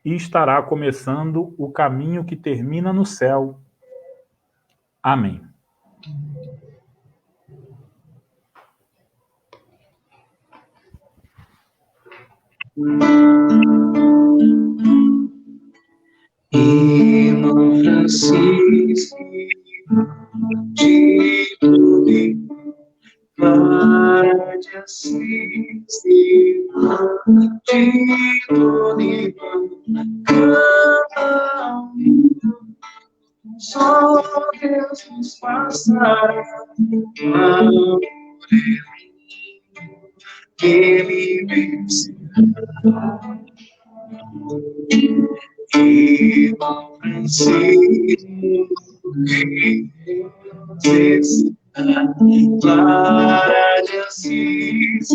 E estará começando o caminho que termina no céu. Amém. Irmão Francisco de Turim, Clara de Assis, irmã de Turim, canta um hino, só Deus nos passará. Amor é Ele vencerá. Irmão Francisco, Clara de Assis,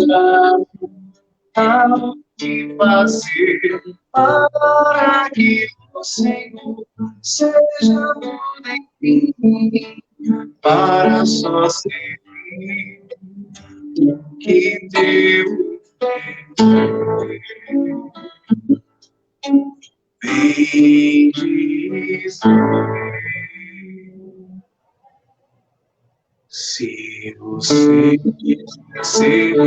ao que fazer para que o Senhor seja tudo em mim, para só servir o que Deus vem dizer. Se você ser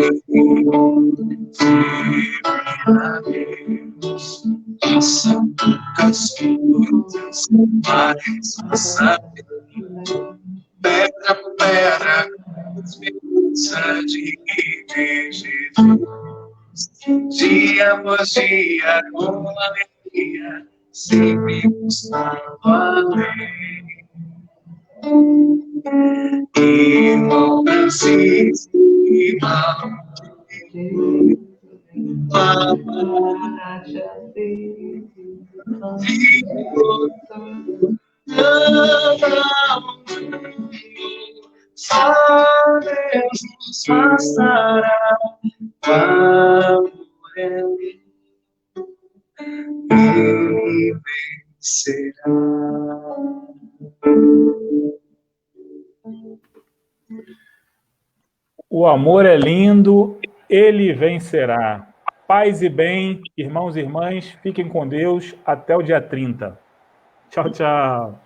a Deus, faça poucas coisas, mas faça pedra por pedra, esperança de ver Jesus. Dia após dia, com alegria, sempre buscando além. Irmão Francisco, irmão só Deus nos bastará. Amor é Ele vencerá. O amor é lindo, ele vencerá. Paz e bem, irmãos e irmãs, fiquem com Deus até o dia 30. Tchau, tchau.